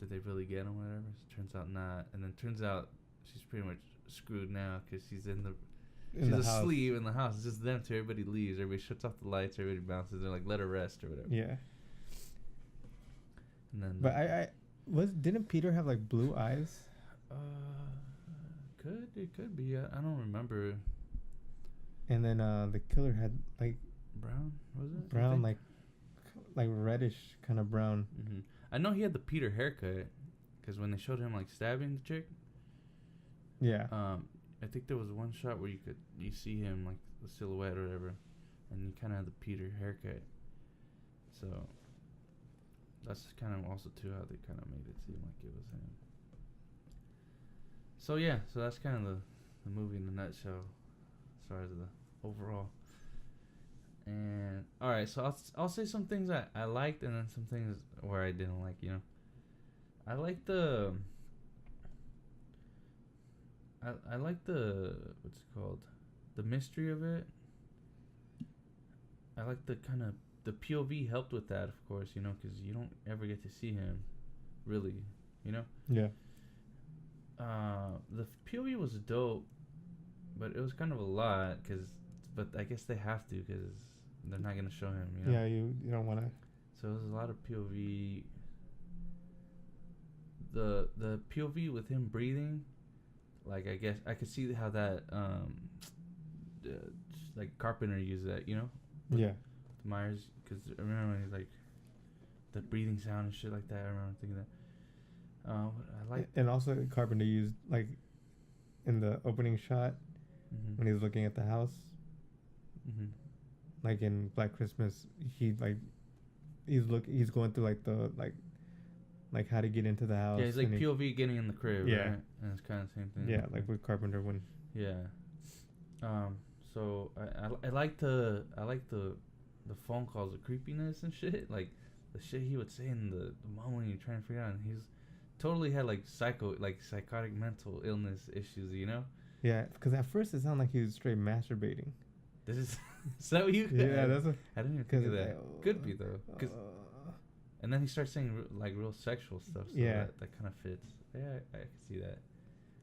did they really get him or whatever? So turns out not, and then turns out she's pretty much screwed now because she's she's asleep in the house. It's just them two. Everybody leaves. Everybody shuts off the lights. Everybody bounces. They're like, let her rest or whatever. Yeah. And then. But didn't Peter have like blue eyes? It could be. I don't remember. And then the killer had like brown. Was it brown, like reddish kind of brown? Mm-hmm. I know he had the Peter haircut, because when they showed him like stabbing the chick. Yeah. I think there was one shot where you see him like the silhouette or whatever, and he kind of had the Peter haircut. So that's kind of also too how they kind of made it seem like it was him. So yeah, so that's kind of the movie in a nutshell, as far as the overall. And all right, so I'll say some things that I liked, and then some things where I didn't like. You know, I like the what's it called, the mystery of it. I like the kind of the POV helped with that, of course, you know, because you don't ever get to see him, really, you know. Yeah. The POV was dope, but it was kind of a lot, but I guess they have to, because they're not gonna show him, you know. Yeah, you don't want to. So there's a lot of POV. The POV with him breathing, like, I guess I could see how that like Carpenter used that, you know. Yeah. Myers, because I remember when he's like the breathing sound and shit like that. I remember thinking that. I like. And also Carpenter used like in the opening shot when he was looking at the house. Mm-hmm. Like in Black Christmas, he's going through like the like how to get into the house. Yeah, he's like POV getting in the crib. Yeah, right? And it's kind of the same thing. Yeah, like with Carpenter when. Yeah. So I like the phone calls, the creepiness and shit, like the shit he would say in the moment when you're trying to figure out, and he's totally had like psychotic mental illness issues, you know. Yeah, because at first it sounded like he was straight masturbating. Is that what you? Yeah, that's what. I didn't even think of that. Could be though, And then he starts saying like real sexual stuff. So yeah, that kind of fits. Yeah, I can see that.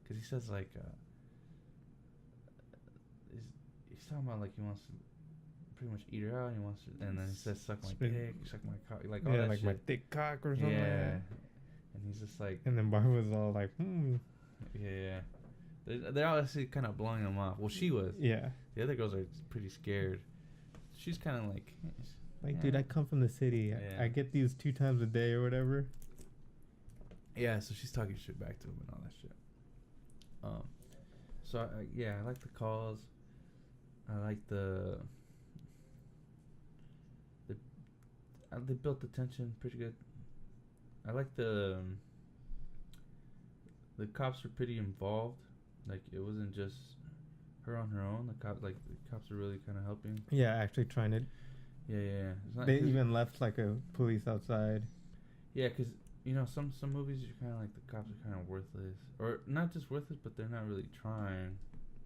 Because he says like, he's talking about like he wants to pretty much eat her out. And he wants to, and then he says suck my dick, suck my cock, like all that like shit. my thick cock or something. Yeah. And he's just like. And then Barbara's all like, Yeah. They're obviously kind of blowing him off. Well, she was. Yeah. The other girls are pretty scared. She's kind of like. Like, dude, I come from the city. Yeah. I get these 2 times a day or whatever. Yeah, so she's talking shit back to him and all that shit. So I like the calls. I like they built the tension pretty good. I like the cops were pretty involved. Like it wasn't just her on her own. The cops are really kind of helping. Yeah, actually trying to. Yeah. They even left like a police outside. Yeah, because you know some movies you're kind of like the cops are kind of worthless, or not just worthless, but they're not really trying,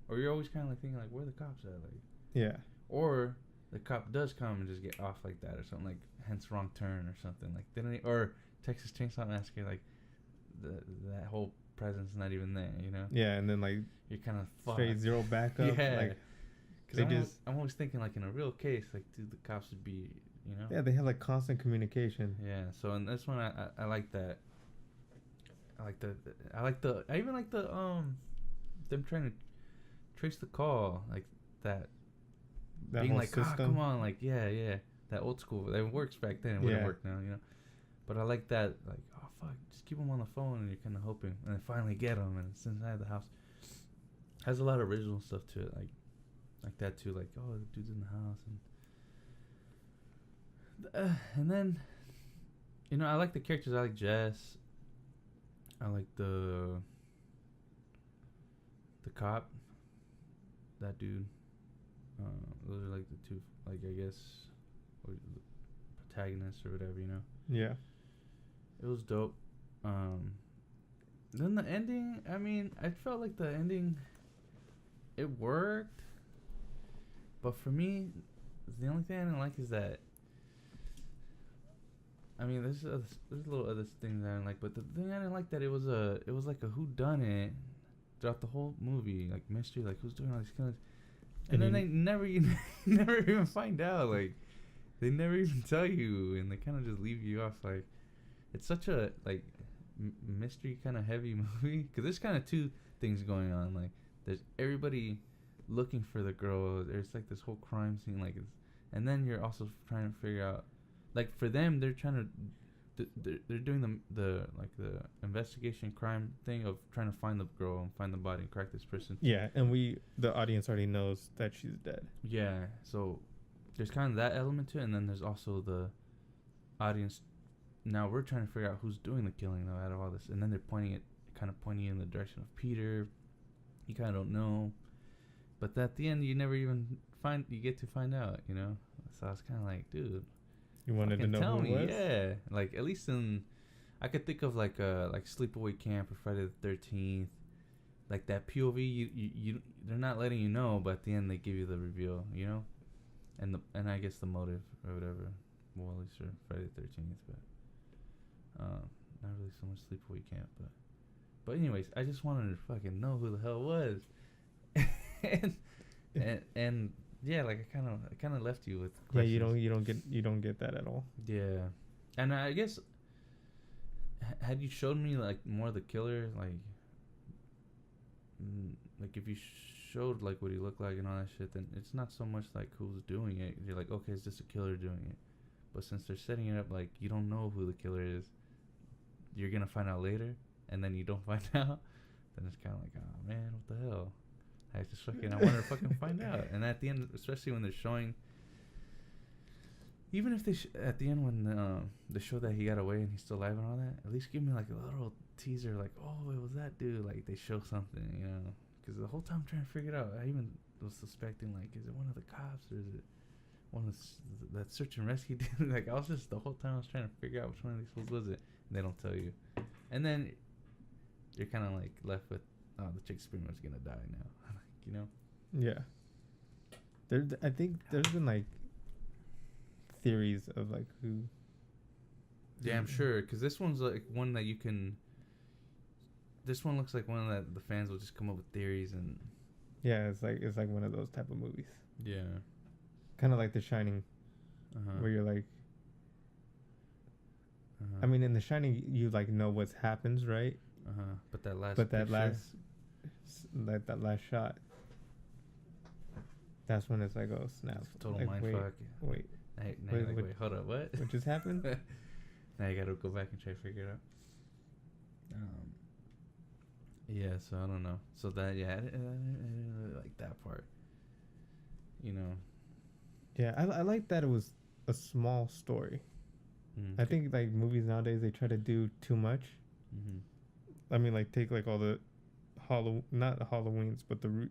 or you're always kind of like thinking like where are the cops at, like. Yeah. Or the cop does come and just get off like that or something, like hence wrong turn or something like or Texas Chainsaw Massacre, like that whole presence not even there, you know. Yeah, and then like you're kind of straight zero backup. Yeah. Like because I'm always thinking like in a real case, like dude, the cops would be, you know. Yeah, they have like constant communication. Yeah. So in this one, I like that. I even like the them trying to trace the call, like that being like, come on, like yeah, that old school that works back then. It wouldn't work now, you know. But I like that, like, oh fuck, just keep them on the phone, and you're kind of hoping, and then finally get them, and it's inside the house. Has a lot of original stuff to it, like that too, like, oh, the dude's in the house, and then, you know, I like the characters. I like Jess. I like the cop, that dude. Those are like the two, like, I guess, protagonists or whatever, you know. Yeah. It was dope. Then the ending, I mean, I felt like the ending, it worked. But for me, the only thing I didn't like is that, I mean, there's little other things I didn't like, but the thing I didn't like that it was like a whodunit throughout the whole movie, like mystery, like who's doing all these killings, and then they never even find out, like they never even tell you, and they kind of just leave you off. Like it's such a like mystery kind of heavy movie, because there's kind of two things going on. Like there's everybody looking for the girl. There's like this whole crime scene, like and then you're also trying to figure out, like for them, they're trying to they're doing the investigation crime thing of trying to find the girl and find the body and crack this person. Yeah, and the audience already knows that she's dead. Yeah, so there's kind of that element to it, and then there's also the audience. Now we're trying to figure out who's doing the killing though out of all this, and then they're pointing you in the direction of Peter. You kind of don't know, but at the end you never even get to find out, you know. So I was kind of like, dude. You wanted to know who it was? Yeah, like at least I could think of like Sleepaway Camp or Friday the 13th, like that POV. You they're not letting you know, but at the end they give you the reveal, you know, and I guess the motive or whatever. Well, at least for Friday the 13th, but not really so much Sleepaway Camp, but anyways, I just wanted to fucking know who the hell it was, and. Yeah, like I kind of left you with questions. Yeah, you don't get that at all. Yeah, and I guess had you showed me like more of the killer, like if you showed like what he looked like and all that shit, then it's not so much like who's doing it. You're like, okay, it's just a killer doing it. But since they're setting it up like you don't know who the killer is, you're gonna find out later, and then you don't find out, then it's kind of like, oh man, what the hell. I wanted to fucking find out. And at the end, especially when they're showing, even if they at the end when they show that he got away and he's still alive and all that, at least give me like a little teaser, like, oh, it was that dude. Like they show something, you know? Because the whole time I'm trying to figure it out, I even was suspecting, like, is it one of the cops or is it one of that search and rescue dude? Like I was just the whole time I was trying to figure out which one of these fools was it. And they don't tell you, and then you're kind of like left with, oh, the chick's pretty much gonna die now. You know? Yeah. I think there's been like theories of like who Yeah, I'm sure, because this one's like one that you can. This one looks like one that the fans will just come up with theories and. Yeah, it's like one of those type of movies. Yeah. Kind of like The Shining, where you're like. I mean, in The Shining, you like know what happens, right? But that last. That last shot. That's when it's like, oh snap! It's total like, mindfuck. Wait. Wait, hold up, what? What just happened? Now you gotta go back and try to figure it out. Yeah, so I don't know. So that, yeah, I didn't really like that part. You know. Yeah, I like that it was a small story. I think like movies nowadays they try to do too much. I mean, like take like all the not Halloweens, but the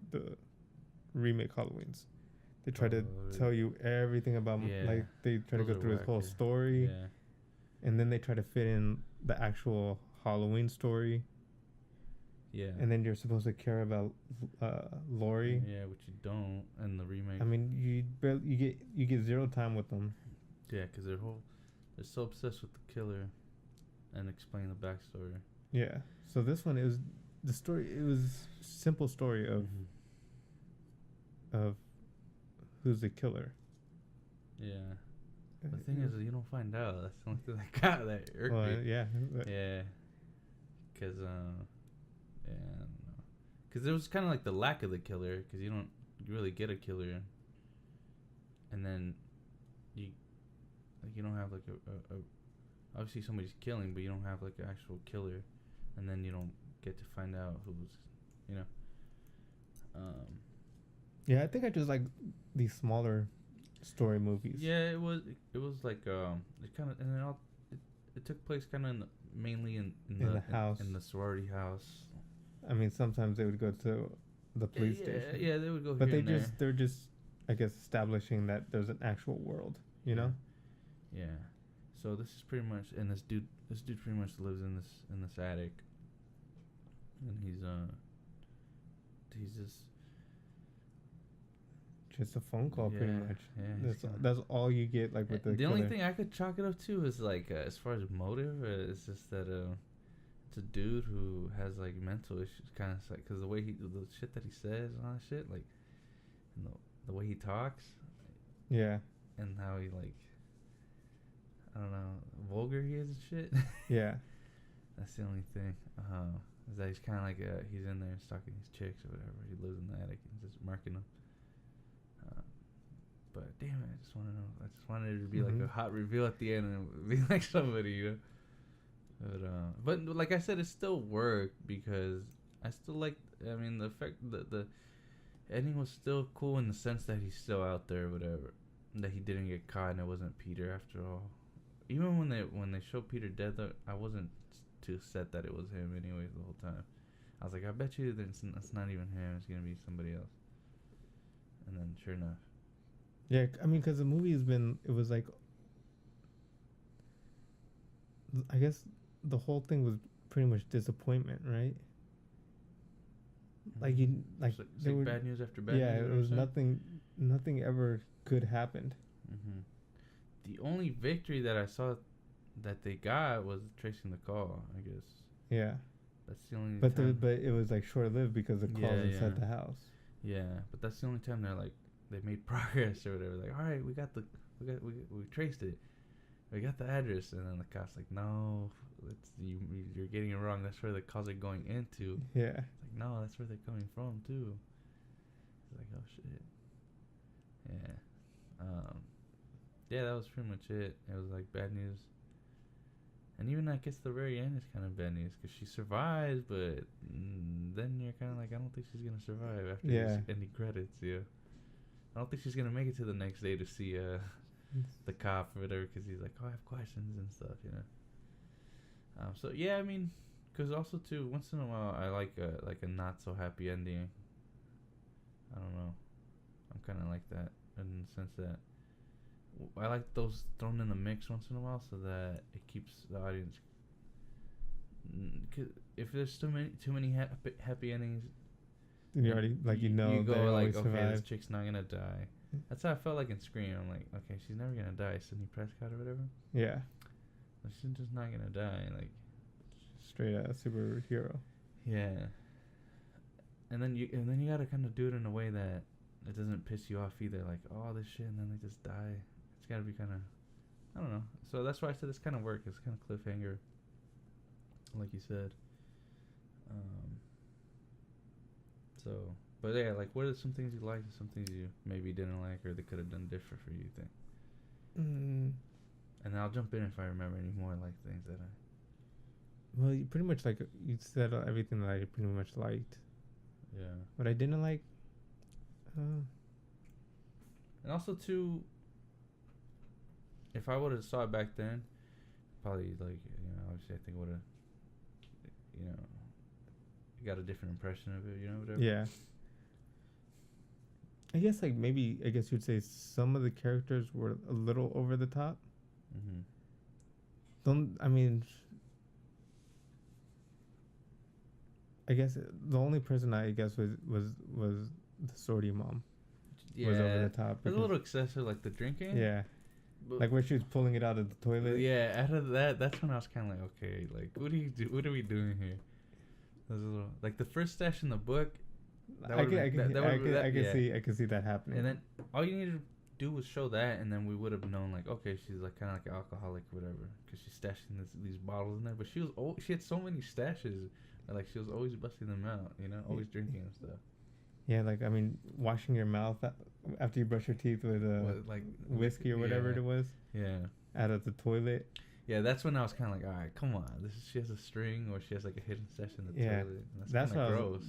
remake Halloweens. They try to tell you everything about like they try to go through his whole story, and then they try to fit in the actual Halloween story. Yeah. And then you're supposed to care about Laurie. Yeah, which you don't in the remake. I mean, you get zero time with them. Yeah, because they're so obsessed with the killer, and explain the backstory. Yeah. So this one, it was simple story of who's the killer. Yeah. The thing is, you don't find out. That's the only thing that got that irked me. Yeah. Yeah. Because, yeah, I don't know. Because there was kind of like the lack of the killer, because you don't really get a killer. And then you don't have like a obviously somebody's killing, but you don't have like an actual killer. And then you don't get to find out who's, you know. Yeah, I think I just like these smaller story movies. Yeah, it was like it kind of, and it took place kind of mainly in the house, in the sorority house. I mean, sometimes they would go to the police station. Yeah, they would go. But they're just I guess establishing that there's an actual world, you know. Yeah. So this is pretty much, and this dude pretty much lives in this attic, and he's just a phone call, pretty much. Yeah, that's all you get, like with the killer. Only thing I could chalk it up to is like as far as motive, it's just that it's a dude who has like mental issues, kind of like, because the shit that he says and all that shit, like, and the way he talks. Yeah. And how he like, I don't know, vulgar he is and shit. Yeah. That's the only thing. Is that he's kind of like he's in there stalking these chicks or whatever. He lives in the attic and just marking them. But damn it, I just want to know. I just wanted it to be like a hot reveal at the end and be like somebody, you know. But like I said, it still worked because I still like. I mean, the fact that the ending was still cool in the sense that he's still out there, or whatever. That he didn't get caught and it wasn't Peter after all. Even when they showed Peter dead, though, I wasn't too set that it was him anyways the whole time. I was like, I bet you that it's not even him. It's gonna be somebody else. And then sure enough. Yeah, I mean, because the movie it was like, I guess the whole thing was pretty much disappointment, right? Like it's like bad news after bad news. Yeah, it was nothing ever good happened. The only victory that I saw that they got was tracing the call, I guess. Yeah. That's the only but it was like short-lived because the call's inside the house. Yeah, but that's the only time they're like, they made progress or whatever. Like, all right, we traced it. We got the address. And then the cop's like, no, you're getting it wrong. That's where the calls are going into. Yeah. It's like, no, that's where they're coming from too. It's like, oh shit. Yeah. Yeah, that was pretty much it. It was like bad news. And even I guess the very end is kind of bad news because she survives, but then you're kind of like, I don't think she's gonna survive after these ending credits. Yeah. I don't think she's gonna make it to the next day to see the cop or whatever, because he's like, oh, I have questions and stuff, you know. So yeah, I mean, because also too, once in a while I like a not so happy ending. I don't know. I'm kind of like that in the sense that I like those thrown in the mix once in a while, so that it keeps the audience. Cause if there's too many happy endings. You already you go like, okay, this chick's not gonna die. That's how I felt like in Scream. I'm like, okay, she's never gonna die. Sidney Prescott or whatever. Yeah. Like, she's just not gonna die. Like, straight out superhero. Yeah. And then you gotta kind of do it in a way that it doesn't piss you off either. Like, oh, this shit, and then they just die. It's gotta be kind of, I don't know. So that's why I said this kind of work. It's kind of cliffhanger, like you said. So, but yeah, like, what are some things you liked, and some things you maybe didn't like, or they could have done different for you, you think? And I'll jump in if I remember any more like things that I. Well, you pretty much like you said everything that I pretty much liked. Yeah. What I didn't like. And also too. If I would have saw it back then, probably like, obviously I think would have, got a different impression of it, whatever. Yeah. I guess you'd say some of the characters were a little over the top. I guess the only person I guess was the sorority mom. Yeah, was over the top. It was a little excessive, like the drinking. Yeah. But like where she was pulling it out of the toilet. Yeah, out of that's when I was kind of like, okay, like what do you do? What are we doing here? That was a little, like the first stash in the book. I can see that happening. And then all you needed to do was show that, and then we would have known, like, okay, she's like kind of like an alcoholic or whatever, because she's stashing these bottles in there. But she had so many stashes, like she was always busting them out, always drinking and stuff. Yeah, like washing your mouth after you brush your teeth with whiskey or whatever it was. Yeah. Out of the toilet. Yeah, that's when I was kind of like, all right, come on, she has a string, or she has like a hidden stash in the toilet. And that's kind of gross.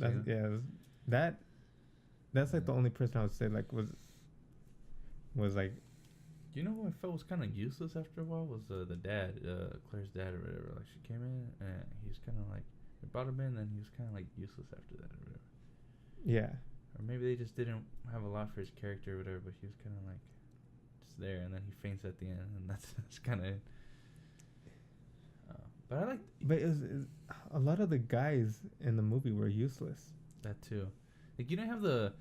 That's like the only person I would say like was like. You know who I felt was kind of useless after a while was the dad, Claire's dad or whatever. Like she came in and he was kind of like, they brought him in, and he was kind of like useless after that or whatever. Yeah. Or maybe they just didn't have a lot for his character or whatever, but he was kind of like just there, and then he faints at the end, and that's kind of it. But I like. But a lot of the guys in the movie were useless. That too. Like you don't have the.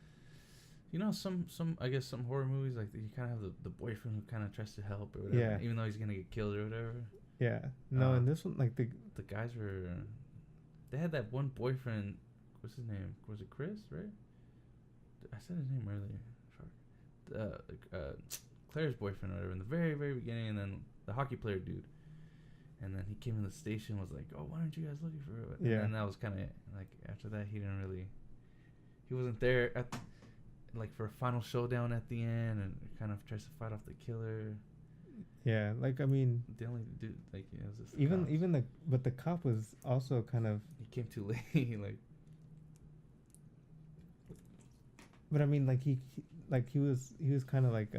Some I guess some horror movies like you kind of have the boyfriend who kind of tries to help or whatever, even though he's gonna get killed or whatever. Yeah. No, and this one like the guys were. They had that one boyfriend. What's his name? Was it Chris? Right? I said his name earlier. Claire's boyfriend or whatever in the very very beginning, and then the hockey player dude. And then he came in the station, was like, "Oh, why aren't you guys looking for it?" And then that was kind of like after that he wasn't there at for a final showdown at the end, and kind of tries to fight off the killer. Yeah, like I mean, the only dude it was just but the cop was also kind of he came too late like. But I mean, he was kind of like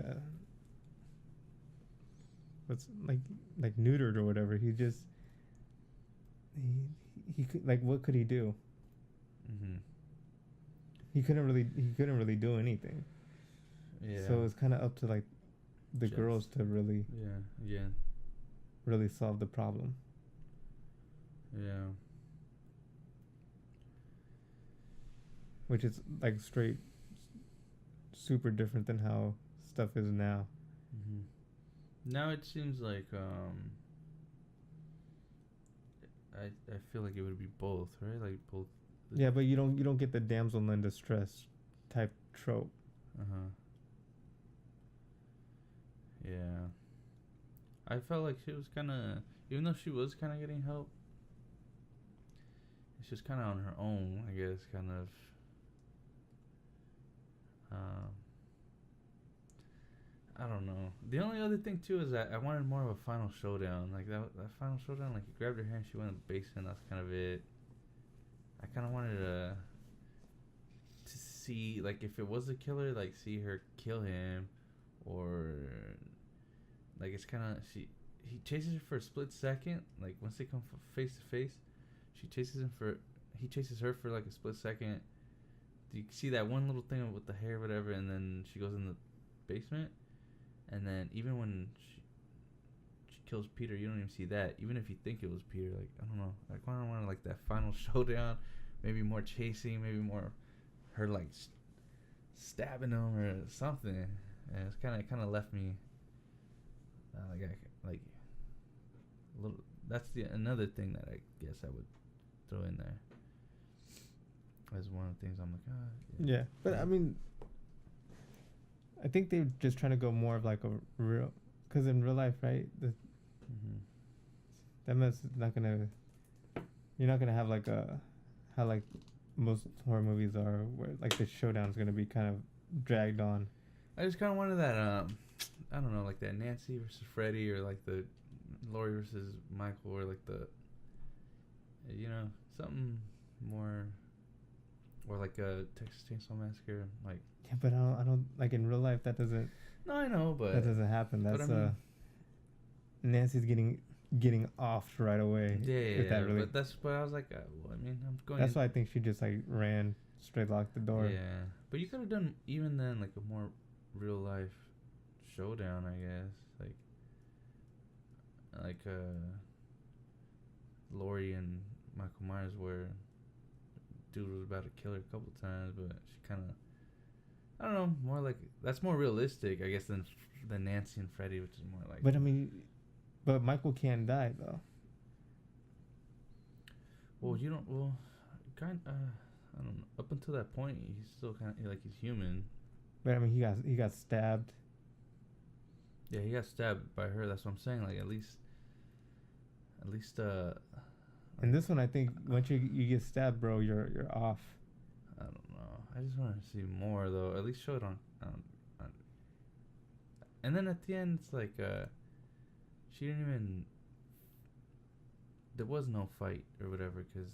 what's like neutered or whatever. He just he could, like, what could he do? He couldn't really do anything. Yeah. So it's kind of up to like the girls to really really solve the problem. Yeah. Which is like straight super different than how stuff is now. Now it seems like I feel like it would be both, right? Like both. Yeah, but you don't get the damsel in distress type trope. Yeah. I felt like she was kind of, even though she was kind of getting help, it's just kind of on her own, I guess, kind of. I don't know. The only other thing too is that I wanted more of a final showdown. Like that final showdown, like he grabbed her hand, she went in the basement. That's kind of it. I kind of wanted to see, like, if it was a killer, like see her kill him, or like it's kind of he chases her for a split second. Like once they come face to face, he chases her for like a split second. You see that one little thing with the hair, whatever, and then she goes in the basement. And then even when she kills Peter, you don't even see that. Even if you think it was Peter, like, I don't know. I kind of want like that final showdown, maybe more chasing, maybe more her like stabbing him or something. And it's kind of left me like little. That's another thing that I guess I would throw in there as one of the things I'm like, yeah. But I mean, I think they're just trying to go more of like a real, because in real life, right? That mess is not gonna. You're not gonna have like how like most horror movies are, where like the showdown's gonna be kind of dragged on. I just kind of wanted that. I don't know, like that Nancy versus Freddy, or like the Laurie versus Michael, or like the, something more, or like a Texas Chainsaw Massacre, like. Yeah, but I don't like in real life that doesn't. No, I know, but that doesn't happen. That's Nancy's getting off right away. Yeah. Really, but that's what I was like. I mean, I'm going. That's why I think she just like ran straight, locked the door. Yeah, but you could have done even then like a more real life showdown, I guess. Like Laurie and Michael Myers, where dude was about to kill her a couple times, but she kind of, I don't know, more like that's more realistic, I guess, than Nancy and Freddy, which is more like. But I mean, but Michael can't die though. Well, you don't. Well, kind. I don't know. Up until that point, he's still kind of like he's human. But I mean, he got stabbed. Yeah, he got stabbed by her. That's what I'm saying. Like at least. In this one, I think once you get stabbed, bro, you're off. I don't know. I just want to see more though. At least show it on. And then at the end, it's like she didn't even. There was no fight or whatever, because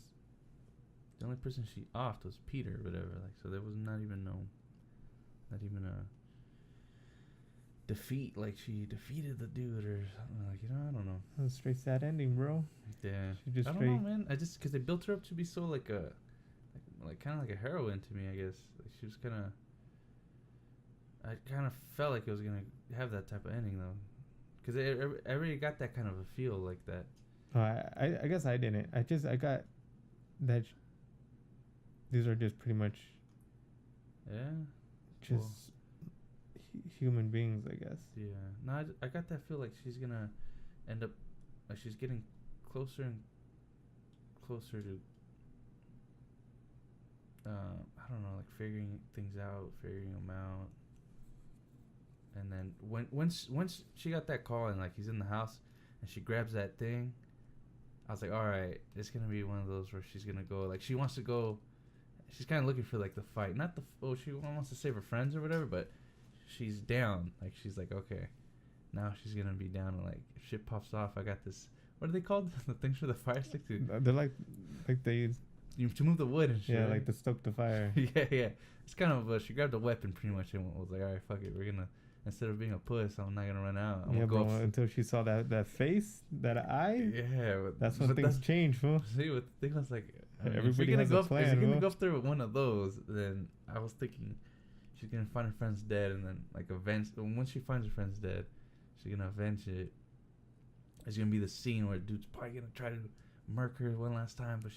the only person she offed was Peter or whatever. Like, so there was not even a defeat. Like she defeated the dude or something. Like, I don't know. That was a straight sad ending, bro. Yeah. She just I don't know, man. I just because they built her up to be so like kind of like a heroine to me, I guess. Like she was I kind of felt like it was gonna have that type of ending though, because I already got that kind of a feel like that. I guess I didn't. I got that. These are just pretty much. Yeah. Just human beings, I guess. Yeah. No, I got that feel like she's gonna end up, like she's getting closer and closer to. I don't know, like figuring things out, figuring them out. And then once she got that call and like he's in the house and she grabs that thing, I was like, all right, it's gonna be one of those where she's gonna go, like she wants to go, she's kind of looking for like the fight, not the she wants to save her friends or whatever, but she's down, like she's like, okay, now she's gonna be down, and like if shit pops off, I got this. What are they called? The things for the fire stick to. They're like they. You to move the wood and shit. Yeah, right? like to stoke the fire. yeah. It's kind of she grabbed a weapon pretty much and was like, all right, fuck it, we're gonna. Instead of being a puss, I'm not gonna run out. I'm yeah, gonna go bro. Until she saw that face, that eye. Yeah, that's when things change, fool. See, what the thing was like, everybody has a plan. If you're gonna go after one of those, then I was thinking she's gonna find her friend's dead, and then like avenge. Once she finds her friend's dead, she's gonna avenge it. It's gonna be the scene where dude's probably gonna try to murk her one last time, but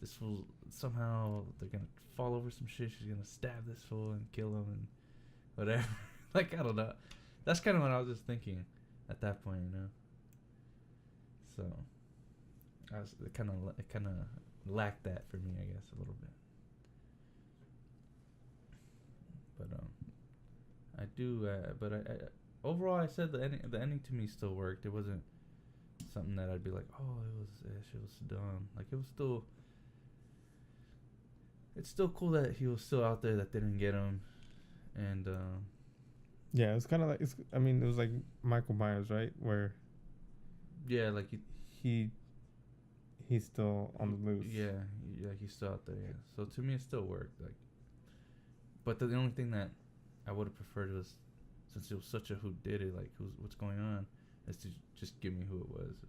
this fool somehow they're gonna fall over some shit. She's gonna stab this fool and kill him and whatever. Like, I don't know. That's kind of what I was just thinking at that point, So, it kind of lacked that for me, I guess, a little bit. But I do. But I overall, I said the ending to me still worked. It wasn't something that I'd be like, oh, shit was dumb. Like it was still. It's still cool that he was still out there, that they didn't get him, and. Yeah, it's kind of like it was like Michael Myers, right? Where. Yeah, like he's still on the loose. Yeah, he's still out there. Yeah, so to me it still worked. Like, but the only thing that I would have preferred was, since it was such a who did it, like what's going on, is to just give me who it was.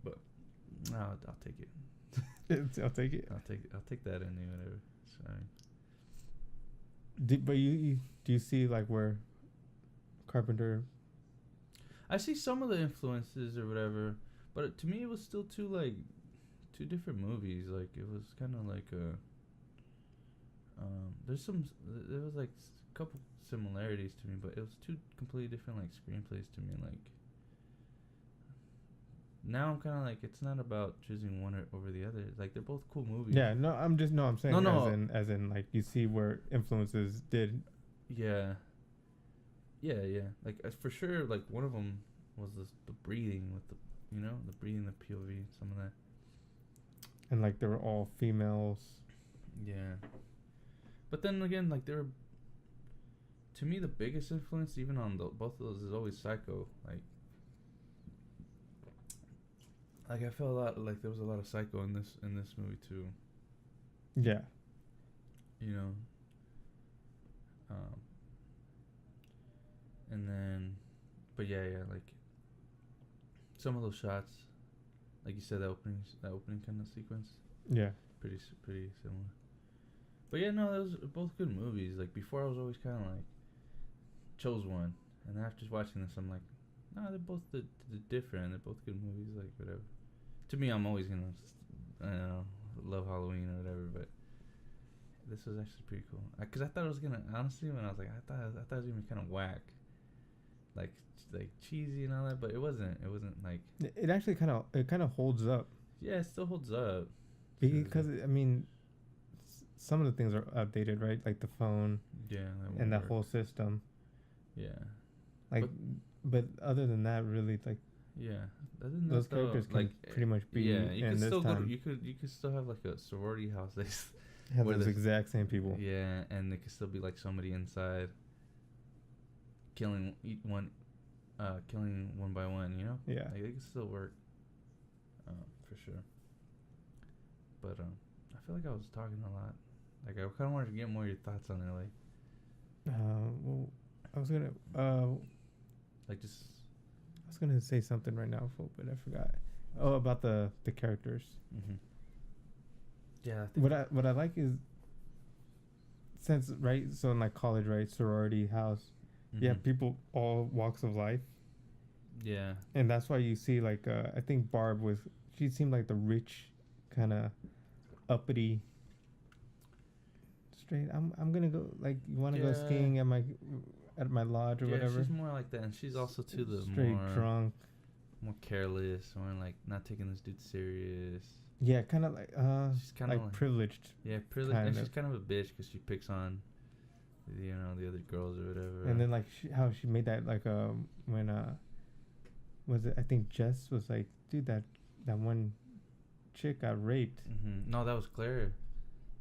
But no, I'll take it. I'll take it. I'll take that ending, whatever. Sorry. But do you see like where Carpenter? I see some of the influences or whatever, but to me it was still two different movies. Like it was kind of like there was like a couple similarities to me, but it was two completely different like screenplays to me. Like now I'm kind of like, it's not about choosing one over the other. Like, they're both cool movies. Yeah, no, I'm saying No. as in like you see where influences did. Yeah. Yeah. Like, for sure, like, one of them was the breathing with the, the breathing, the POV, some of that. And like they were all females. Yeah. But then again, like, to me, the biggest influence, even on both of those, is always Psycho. Like I felt a lot, like there was a lot of Psycho in this movie too. Yeah. And then, but yeah, like some of those shots, like you said, that opening kind of sequence. Yeah. Pretty similar. But yeah, no, those are both good movies. Like, before, I was always kind of like, chose one, and after watching this, I'm like, no, they're both different. They're both good movies. Like, whatever. To me, I'm always gonna, I don't know, love Halloween or whatever. But this was actually pretty cool. Cause I thought it was gonna, honestly, when I was like, I thought it was gonna be kind of whack, like cheesy and all that. But it wasn't. It wasn't like. It actually kind of holds up. Yeah, it still holds up. Because I mean, some of the things are outdated, right? Like the phone. Yeah. And that whole system. Yeah. Like, but other than that, really, like. Yeah. Those characters can pretty much be. Yeah, you could still time. you could still have like a sorority house. They have those exact same people. Yeah, and they could still be like somebody inside. Killing one by one. Yeah. Like, they could still work. For sure. But I feel like I was talking a lot. Like, I kind of wanted to get more of your thoughts on it. Like, well, I was gonna like, just. I was gonna say something right now, but I forgot. Oh, about the characters. Mm-hmm. Yeah. What I like is, since right, so in like college, right, sorority house, mm-hmm. you have people all walks of life. Yeah. And that's why you see like I think Barb she seemed like the rich, kind of uppity. Straight. I'm gonna go, like, you want to go skiing at my lodge or whatever. She's more like that, and she's also too the straight more drunk, more careless, more like not taking this dude serious. Yeah, kind of like she's kind of like privileged. Yeah, privileged, and she's kind of a bitch because she picks on, the other girls or whatever. And then like how she made that, like when was it, I think Jess was like, dude, that one chick got raped. Mm-hmm. No, that was Claire.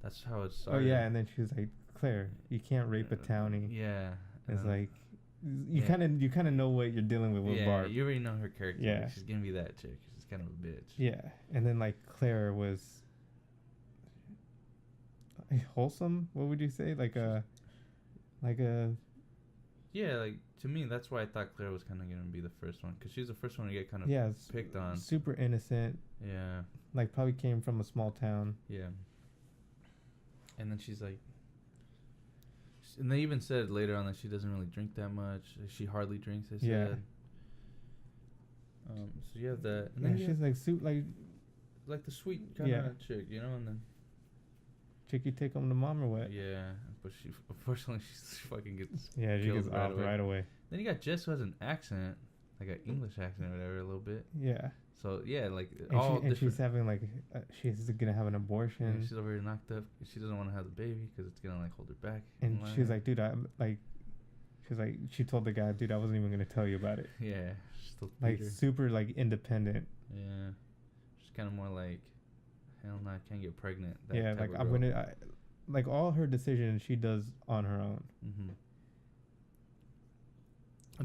That's how it started. Oh yeah, and then she was like, Claire, you can't rape a townie. Yeah. It's like you kind of know what you're dealing with Barb. You already know her character. Yeah, she's gonna be that chick. She's kind of a bitch. Yeah, and then like Claire was wholesome. What would you say? Like a. Yeah, like, to me, that's why I thought Claire was kind of gonna be the first one, because she's the first one to get kind of picked on. Super innocent. Yeah. Like, probably came from a small town. Yeah. And then she's like. And they even said later on that she doesn't really drink that much. She hardly drinks, they said. Yeah. So you have that. And then she's like like the sweet kind of chick, and then. Chick you take home to mom or what? Yeah, but unfortunately, she fucking gets. Yeah, she gets off right away. Then you got Jess, who has an accent, like an English accent or whatever, a little bit. Yeah. So yeah, like and she's having like she's gonna have an abortion. Yeah, she's already knocked up. She doesn't want to have the baby because it's gonna like hold her back. And she's like, dude, she told the guy, dude, I wasn't even gonna tell you about it. Yeah, still like super like independent. Yeah, she's kind of more like, hell no, I can't get pregnant. Yeah, like I'm gonna, like all her decisions she does on her own. Mm-hmm.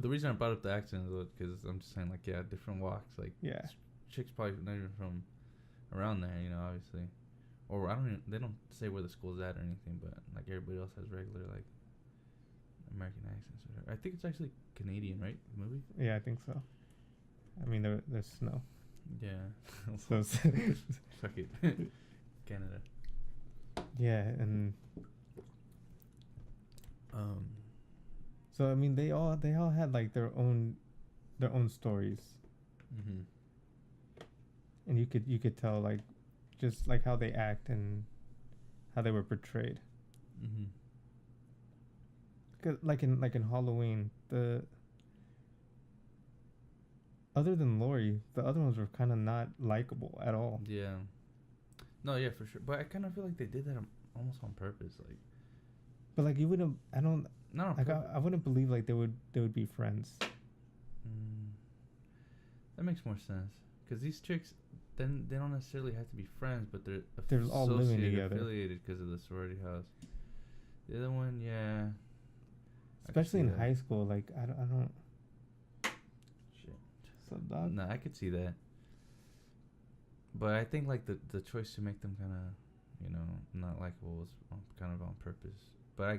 The reason I brought up the accent is because I'm just saying, like, different walks. Like, chicks probably not even from around there, obviously. Or they don't say where the school's at or anything, but like everybody else has regular like American accents or whatever. I think it's actually Canadian, right? The movie? Yeah, I think so. I mean, there's snow. Yeah. So fuck it. Canada. Yeah, and so I mean, they all had like their own stories. Mm-hmm. And you could tell, like, just like how they act and how they were portrayed. Mm-hmm. 'Cause like in Halloween, other than Lori, the other ones were kind of not likable at all. Yeah. No, yeah, for sure. But I kind of feel like they did that almost on purpose. Like, but like you wouldn't, I don't, not on like purpose. I wouldn't believe like they would be friends. That makes more sense. Because these chicks, then they don't necessarily have to be friends, but They're all living together, affiliated because of the sorority house. The other one, yeah. Especially in high school, like I don't. Shit. Sub dog. No, I could see that. But I think like the choice to make them kind of, not likable was kind of on purpose. But I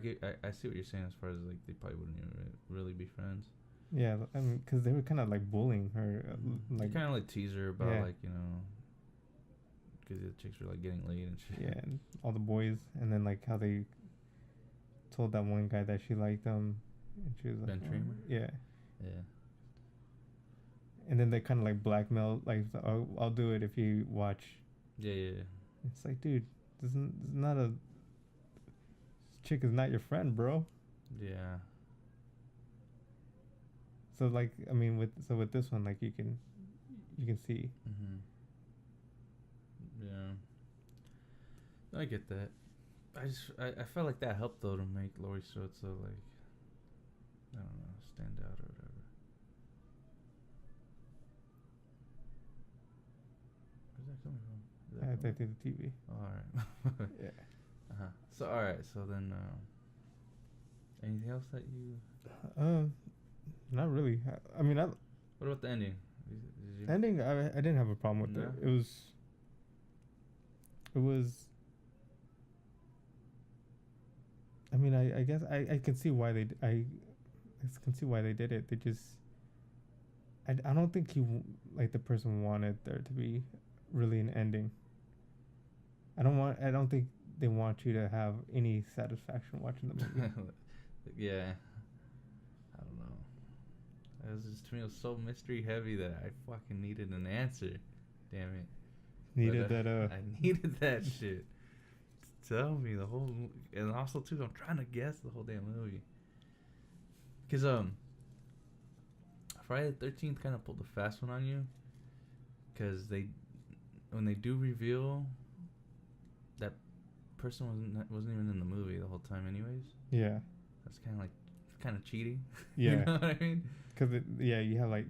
see what you're saying as far as like they probably wouldn't even really be friends. Yeah, I mean, because they were kind of like bullying her, They kind of like tease her about Yeah. like because the chicks were like getting laid and shit. yeah, and all the boys, and then like how they told that one guy that she liked him, and she was like, Ben Tramer? yeah, Yeah. and then they kind of like blackmail, like I'll do it if you watch. Yeah. It's like, dude, this is not a. This chick is not your friend, bro. Yeah. So like, I mean, with this one, like you can see. Mhm. Yeah. I get that. I felt like that helped though to make Laurie Strode so like, I don't know, stand out or whatever. Where's that coming from? Is that I from- think the TV. Oh, all right. Yeah. So all right. So then, anything else that you? Not really. I mean, What about the ending? Did you? ending. I didn't have a problem with No? it. It was. I mean, I guess I can see why I can see why they did it. They just. I don't think like the person wanted there to be really an ending. I don't think they want you to have any satisfaction watching the movie. Yeah. I don't know. It was just, to me, it was so mystery heavy that I fucking needed an answer. Damn it. Needed But, that. I needed that shit. Tell me the whole, and also too, I'm trying to guess the whole damn movie. Cause Friday the 13th kind of pulled the fast one on you. Cause when they do reveal that person wasn't even in the movie the whole time, anyways. Yeah. That's kind of cheating. Yeah. You know what I mean? Because you have like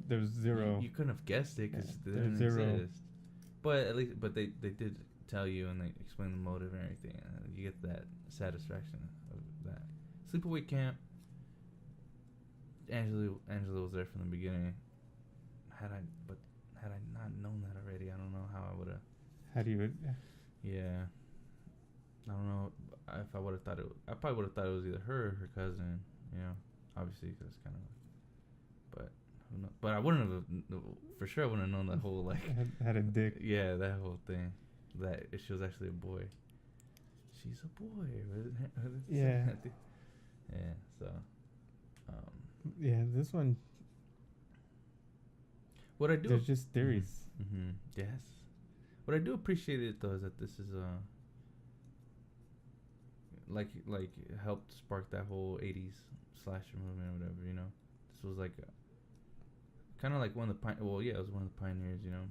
there's zero. You couldn't have guessed it because Yeah, they there's didn't zero. exist. But at least, they did tell you and they explain the motive and everything. And you get that satisfaction of that. Sleepaway Camp. Angela was there from the beginning. Had I not known that already, I don't know how I would have. How do you? Yeah. I don't know if I would have thought it. I probably would have thought it was either her or her cousin. You know, obviously because kind of. But who knows? But I wouldn't have for sure. I wouldn't have known that whole like. had a dick. Yeah, that whole thing. That she was actually a boy. She's a boy. Yeah. Yeah. So. Yeah, this one. What I do. There's just theories. Mm-hmm. Yes. What I do appreciate it though is that this is like helped spark that whole 80s slasher movement or whatever, you know. This was like kind of like one of the it was one of the pioneers, you know.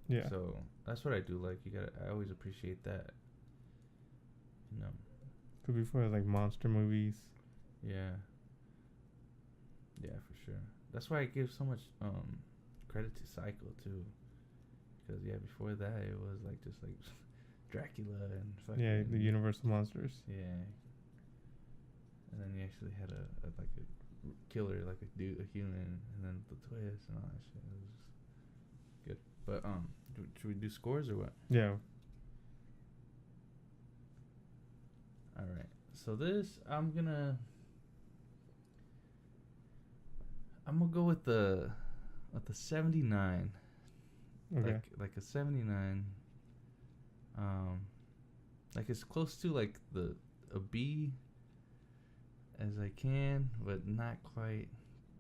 Yeah. So that's what I do like. I always appreciate that, you know. Could be for like monster movies. Yeah. Yeah, for sure. That's why I give so much credit to Psycho too, because before that it was like just like Dracula and fucking The Universal monsters. Yeah. And then you actually had a killer, like a human, and then the twist and all that shit. It was just good. But should we do scores or what? Yeah. All right. So this I'm gonna go with the 79. Okay. Like a 79. Like as close to like a B as I can, but not quite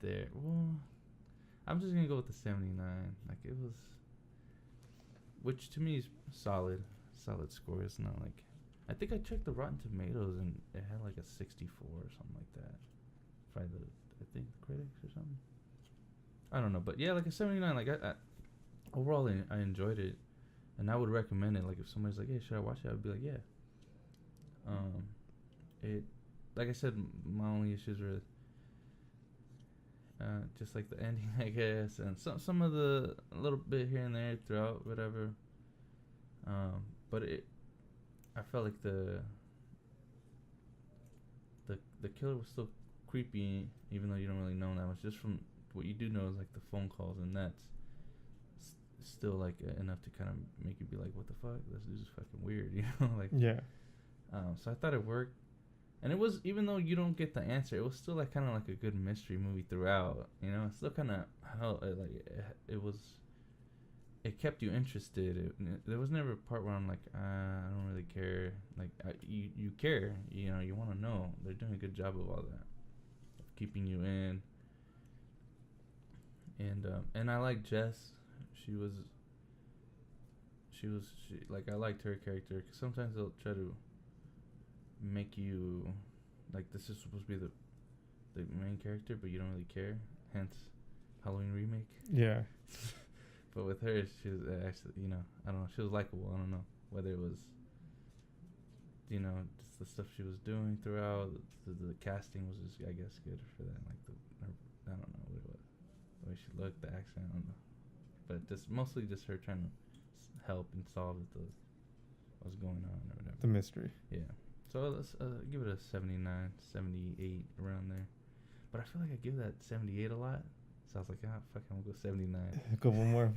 there. Well, I'm just gonna go with the 79. Like it was, which to me is solid score. It's not like, I think I checked the Rotten Tomatoes and it had like a 64 or something like that. By I think the critics or something. I don't know, but yeah, like a 79. Like I overall, I enjoyed it, and I would recommend it. Like if somebody's like, "Hey, should I watch it?" I'd be like, "Yeah." It, like I said, my only issues were just like the ending, I guess, and some of the a little bit here and there throughout, whatever. But I felt like the killer was still creepy, even though you don't really know that much. Just from what you do know is like the phone calls, and that's still like enough to kind of make you be like, "What the fuck? This dude's fucking weird," you know? Like, yeah. So I thought it worked, and it was, even though you don't get the answer, it was still like kind of like a good mystery movie throughout. You know, it's still kind of it kept you interested. There was never a part where I'm like, I don't really care. Like, you care. You know, you want to know. They're doing a good job of all that, of keeping you in. And I like Jess. She like, I liked her character, because sometimes they'll try to make you like this is supposed to be the main character, but you don't really care. Hence, Halloween remake. Yeah. But with her, she was actually, you know, I don't know, she was likable. I don't know whether it was, you know, just the stuff she was doing throughout. The casting was just, I guess, good for that. Like I don't know what it was, the way she looked, the accent, I don't know. But just mostly just her trying to help and solve what's going on or whatever. The mystery. Yeah. So let's give it a 79, 78, around there. But I feel like I give that 78 a lot. So I was like, fuck, I'm gonna go 79. Go one more,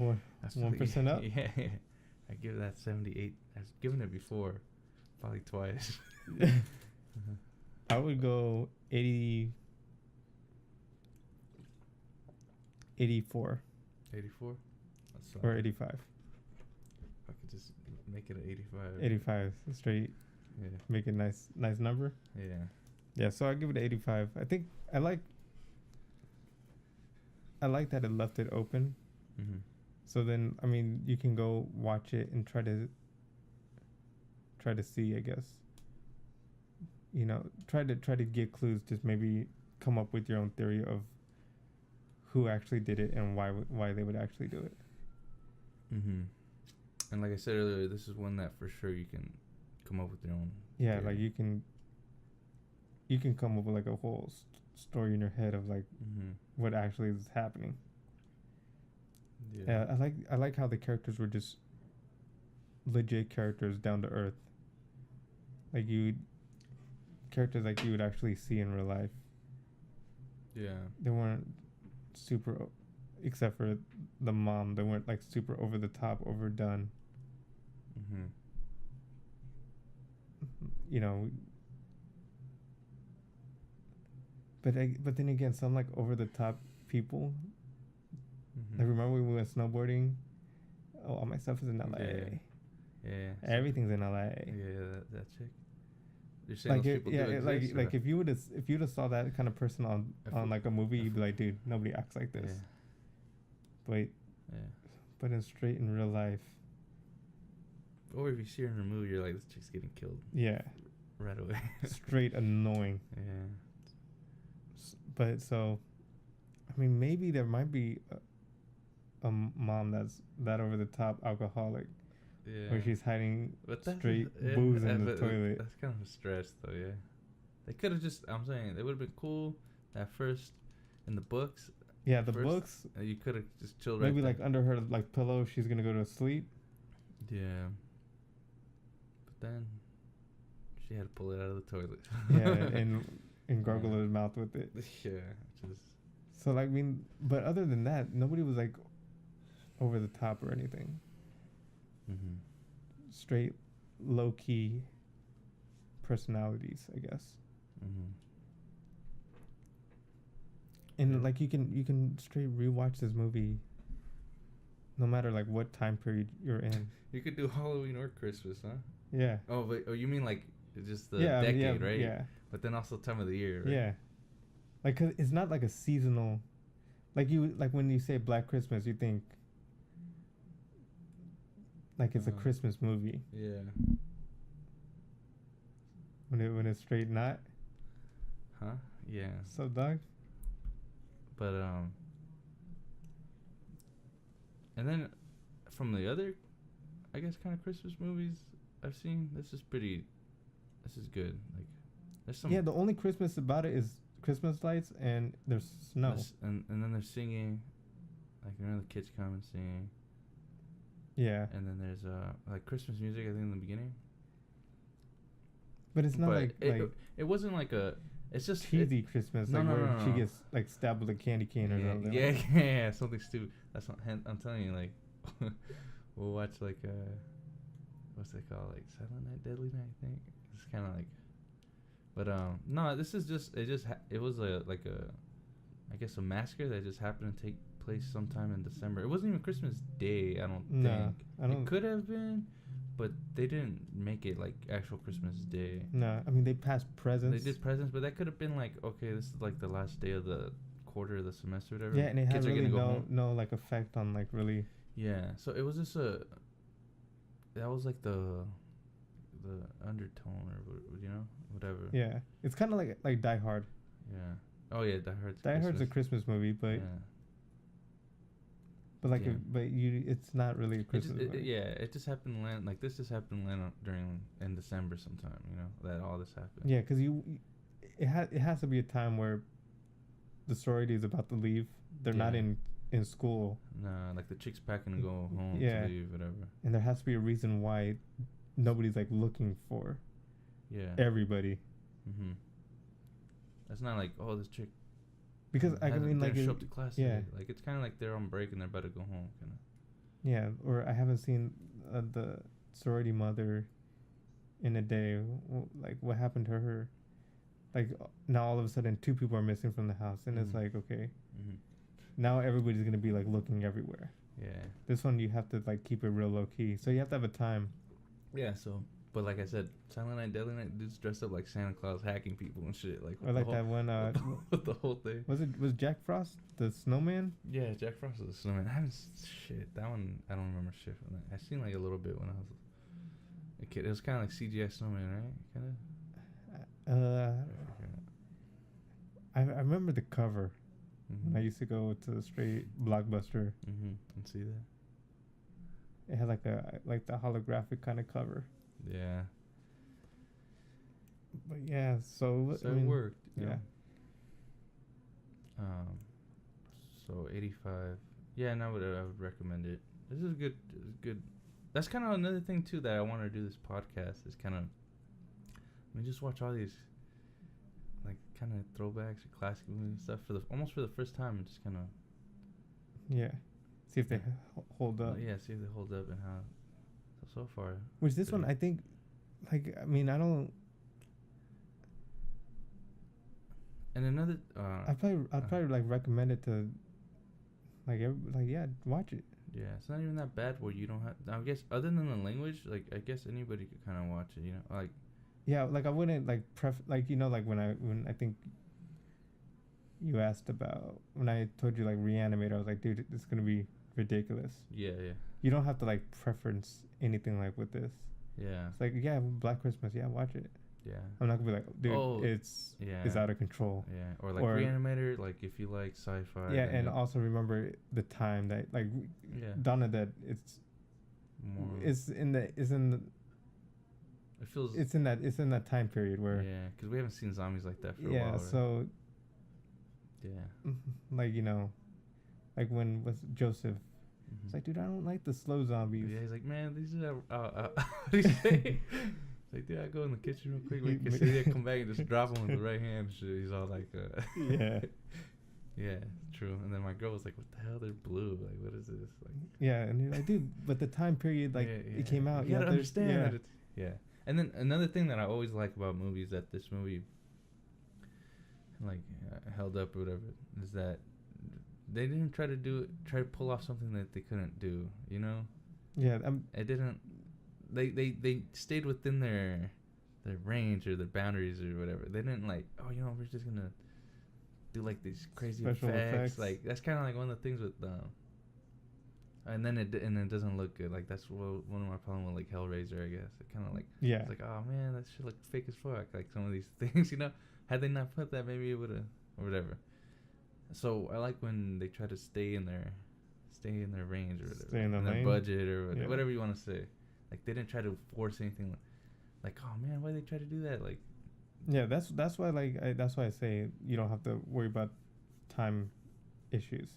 1% up. Yeah. I give that 78. I've given it before, probably twice. I would go 80, 84. 84? Or 85. I could just make it an 85. 85 straight. Yeah. Make it nice number. Yeah. Yeah, so I give it 85. I think I like that it left it open. Mm-hmm. So then, I mean, you can go watch it and try to see, I guess. You know, try to get clues. Just maybe come up with your own theory of who actually did it and why they would actually do it. Mm-hmm. And like I said earlier, this is one that for sure you can come up with your own. Yeah, theory. like you can come up with like a whole story in your head of like what actually is happening. Yeah, I like how the characters were just legit characters, down to earth. Like characters like you would actually see in real life. Yeah. They weren't super, except for the mom. They weren't like super over the top, overdone. Mm-hmm. You know. But then again, some like over the top people. Mm-hmm. Like, remember when we went snowboarding? Oh, all my stuff is in LA. Yeah. Everything's in LA. Yeah, that chick. You're saying Like those people do exist, like if you would have saw that kind of person on like a movie, you'd be like, dude, nobody acts like this. Yeah. But in real life. Or if you see her in a movie, you're like, this chick's getting killed. Yeah. Right away. Straight annoying. Yeah. But so, I mean, maybe there might be a mom that's that over the top alcoholic. Yeah. Where she's hiding straight yeah, booze in the toilet. That's kind of a stretch, though, yeah. They could have just, I'm saying, they would have been cool at first in the books. Yeah, the books. You could have just chilled maybe right like under her like pillow, she's going to go to sleep. Yeah. But then she had to pull it out of the toilet. Yeah, and gargle her mouth with it. Yeah, just. So, like, I mean, but other than that, nobody was like over the top or anything. Mm-hmm. Straight, low key personalities, I guess. Mm-hmm. And like you can straight rewatch this movie, no matter like what time period you're in. You could do Halloween or Christmas, huh? Yeah. Oh, but you mean like just the decade, right? Yeah. But then also time of the year, right? Yeah. Like, 'cause it's not like a seasonal. Like when you say Black Christmas, you think like it's a Christmas movie. Yeah. When it's straight not. Huh? Yeah. So, dog. But And then from the other, I guess, kind of Christmas movies I've seen, this is good. Like, there's some. Yeah, the only Christmas about it is Christmas lights and there's snow. And then they're singing, like, you know, the kids come and sing. Yeah. And then there's like Christmas music, I think, in the beginning. But it's not it wasn't like a. It's just cheesy Christmas, like where she gets like stabbed with a candy cane or something. Yeah, something stupid. That's not. I'm telling you, like, we'll watch like what's it called, like Silent Night, Deadly Night. I think it's kind of like, but no, this is just it was I guess a massacre that just happened to take place sometime in December. It wasn't even Christmas Day, I don't think. It could have been, but they didn't make it like actual Christmas Day. No, I mean they passed presents. They did presents, but that could have been like, okay, this is like the last day of the quarter of the semester, or whatever. Yeah, and it had really no like effect on like really. Yeah, so it was just that was like the undertone, or you know, whatever. Yeah, it's kind of like Die Hard. Yeah. Oh yeah, Die Hard's. Die Hard's a Christmas movie, but. Yeah. But like, it's not really a Christmas movie. It just happened to land, like this just happened to land in December sometime, you know, that all this happened. Yeah, because it has to be a time where the sorority is about to leave. They're not in school. Nah, like the chick's packing to go home to leave, whatever. And there has to be a reason why nobody's like looking for everybody. Mm-hmm. That's not like, oh, this chick. Because I mean, like, show up to class today. Like, it's kind of like they're on break and they're about to go home, kind of. Yeah, or I haven't seen the sorority mother in a day. Like, what happened to her? Like, now all of a sudden 2 people are missing from the house, and it's like, okay, now everybody's gonna be like looking everywhere. Yeah. This one you have to like keep it real low key, so you have to have a time. Yeah. So. But like I said, Silent Night, Deadly Night, dudes dressed up like Santa Claus hacking people and shit. Like, or like that one. With the whole thing. Was Jack Frost the snowman? Yeah, Jack Frost was the snowman. I haven't that one. I don't remember shit from that. I seen like a little bit when I was a kid. It was kind of like CGI snowman, right? Kind of. I remember the cover. When I used to go to the straight Blockbuster. And see that. It had like the holographic kind of cover. Yeah. But yeah, so I mean, it worked. Yeah. So 85. Yeah, I would recommend it. This is good. Good. That's kind of another thing too that I want to do this podcast is kind of. I mean, just watch all these, like, kind of throwbacks or classic movies and stuff almost for the first time, and just kind of. Yeah. See if they hold up. See if they hold up and how. So far. Which this one, I think, like, I mean, I don't. And another. I'd probably like recommend it to. Watch it. Yeah, it's not even that bad where you don't have. I guess other than the language, like I guess anybody could kind of watch it, you know, like. Yeah, like I wouldn't like like, you know, like when I think. You asked about when I told you like Reanimator, I was like, dude, this is gonna be ridiculous. Yeah. You don't have to like preference anything like with this. Yeah. It's like, Black Christmas, watch it. Yeah. I'm not gonna be like, dude, it's out of control. Yeah. Or like Reanimator, like if you like sci-fi. Yeah, and also remember the time that like Dawn of the Dead, it's in that time period where because we haven't seen zombies like that for a while. Yeah, so. Yeah. Like, you know, like when with Joseph, it's like, dude, I don't like the slow zombies. Yeah, he's like, man, these are what do you say? It's like, dude, I go in the kitchen real quick, make a CD, come back and just drop him with the right hand. Shit. He's all like, yeah, true. And then my girl was like, what the hell? They're blue. Like, what is this? Like, yeah, and you're like, dude, but the time period, like, it came out. You gotta understand that it's, And then another thing that I always like about movies that this movie like held up or whatever is that they didn't try to pull off something that they couldn't do, you know. It didn't. They stayed within their range or their boundaries or whatever. They didn't like, oh, you know, we're just gonna do like these crazy special effects. Like that's kind of like one of the things with and then it doesn't look good. Like that's one of my problems with like Hellraiser, I guess. It kind of like it's like, oh man, that shit look fake as fuck. Like some of these things, you know. Had they not put that, maybe it would have, or whatever. So I like when they try to stay in their stay in their range or whatever. Stay in their budget or whatever you want to say. Like, they didn't try to force anything. Like, oh man, why they try to do that? Like, yeah, that's why that's why I say you don't have to worry about time issues,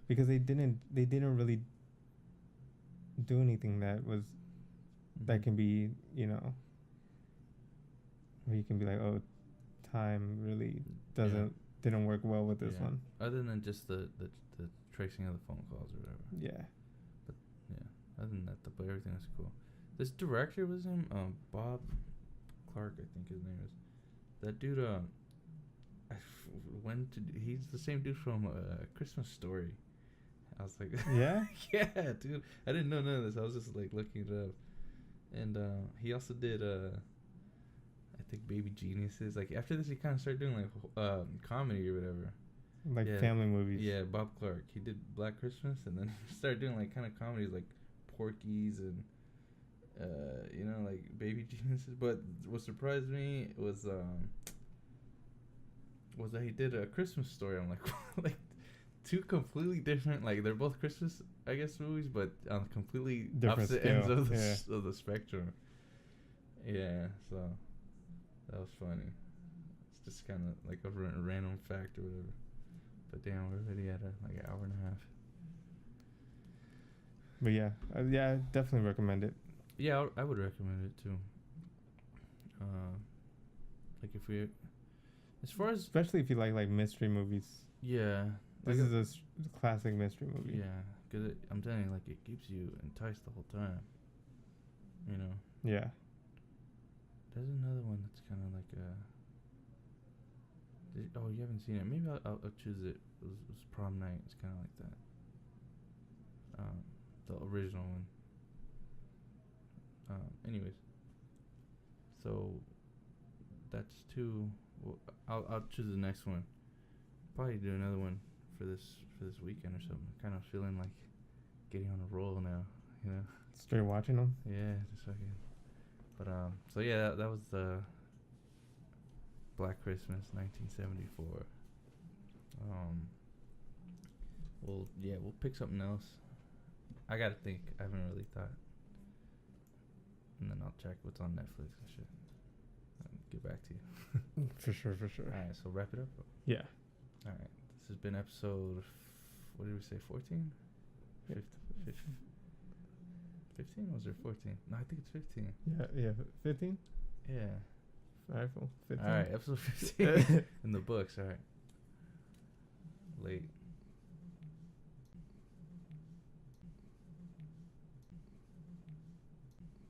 because they didn't really do anything that was that can be, you know, where you can be like, oh, time really didn't work well with this one. Other than just the tracing of the phone calls or whatever. Yeah. But yeah, other than that, but everything was cool. This director was him, Bob Clark, I think his name is. That dude, he's the same dude from Christmas Story. I was like, yeah, yeah, dude. I didn't know none of this. I was just like looking it up, and he also did I think Baby Geniuses. Like after this, he kind of started doing like comedy or whatever, like family movies. Yeah, Bob Clark. He did Black Christmas, and then he started doing like kind of comedies like Porky's and you know, like Baby Geniuses. But what surprised me was that he did A Christmas Story. I'm like, like two completely different, like they're both Christmas, I guess, movies, but on completely different opposite scale. ends of the spectrum. Yeah, so that was funny. It's just kind of like a random fact or whatever. But damn, we're already at like an hour and a half. But yeah, I definitely recommend it. Yeah, I would recommend it too. Like if we, as far as especially if you like mystery movies. Yeah. This is a classic mystery movie. Yeah, because I'm telling you, like, it keeps you enticed the whole time. You know? Yeah. There's another one that's kind of like oh, you haven't seen it. Maybe I'll choose it. It was Prom Night. It's kind of like that. The original one. Anyways. So, that's two. Well, I'll choose the next one. Probably do another one for this weekend or something. Kind of feeling like getting on a roll now, you know. Straight watching them. Yeah, just fucking. But so yeah, that was the Black Christmas, 1974. We'll pick something else. I gotta think. I haven't really thought. And then I'll check what's on Netflix and shit. I'll get back to you. For sure. All right, so wrap it up. Yeah. All right. This has been episode, what did we say, 14? 15? Was there 14? No, I think it's 15. Yeah, 15? Yeah. Alright, cool. 15. All right, episode 15 in the books. All right. Late.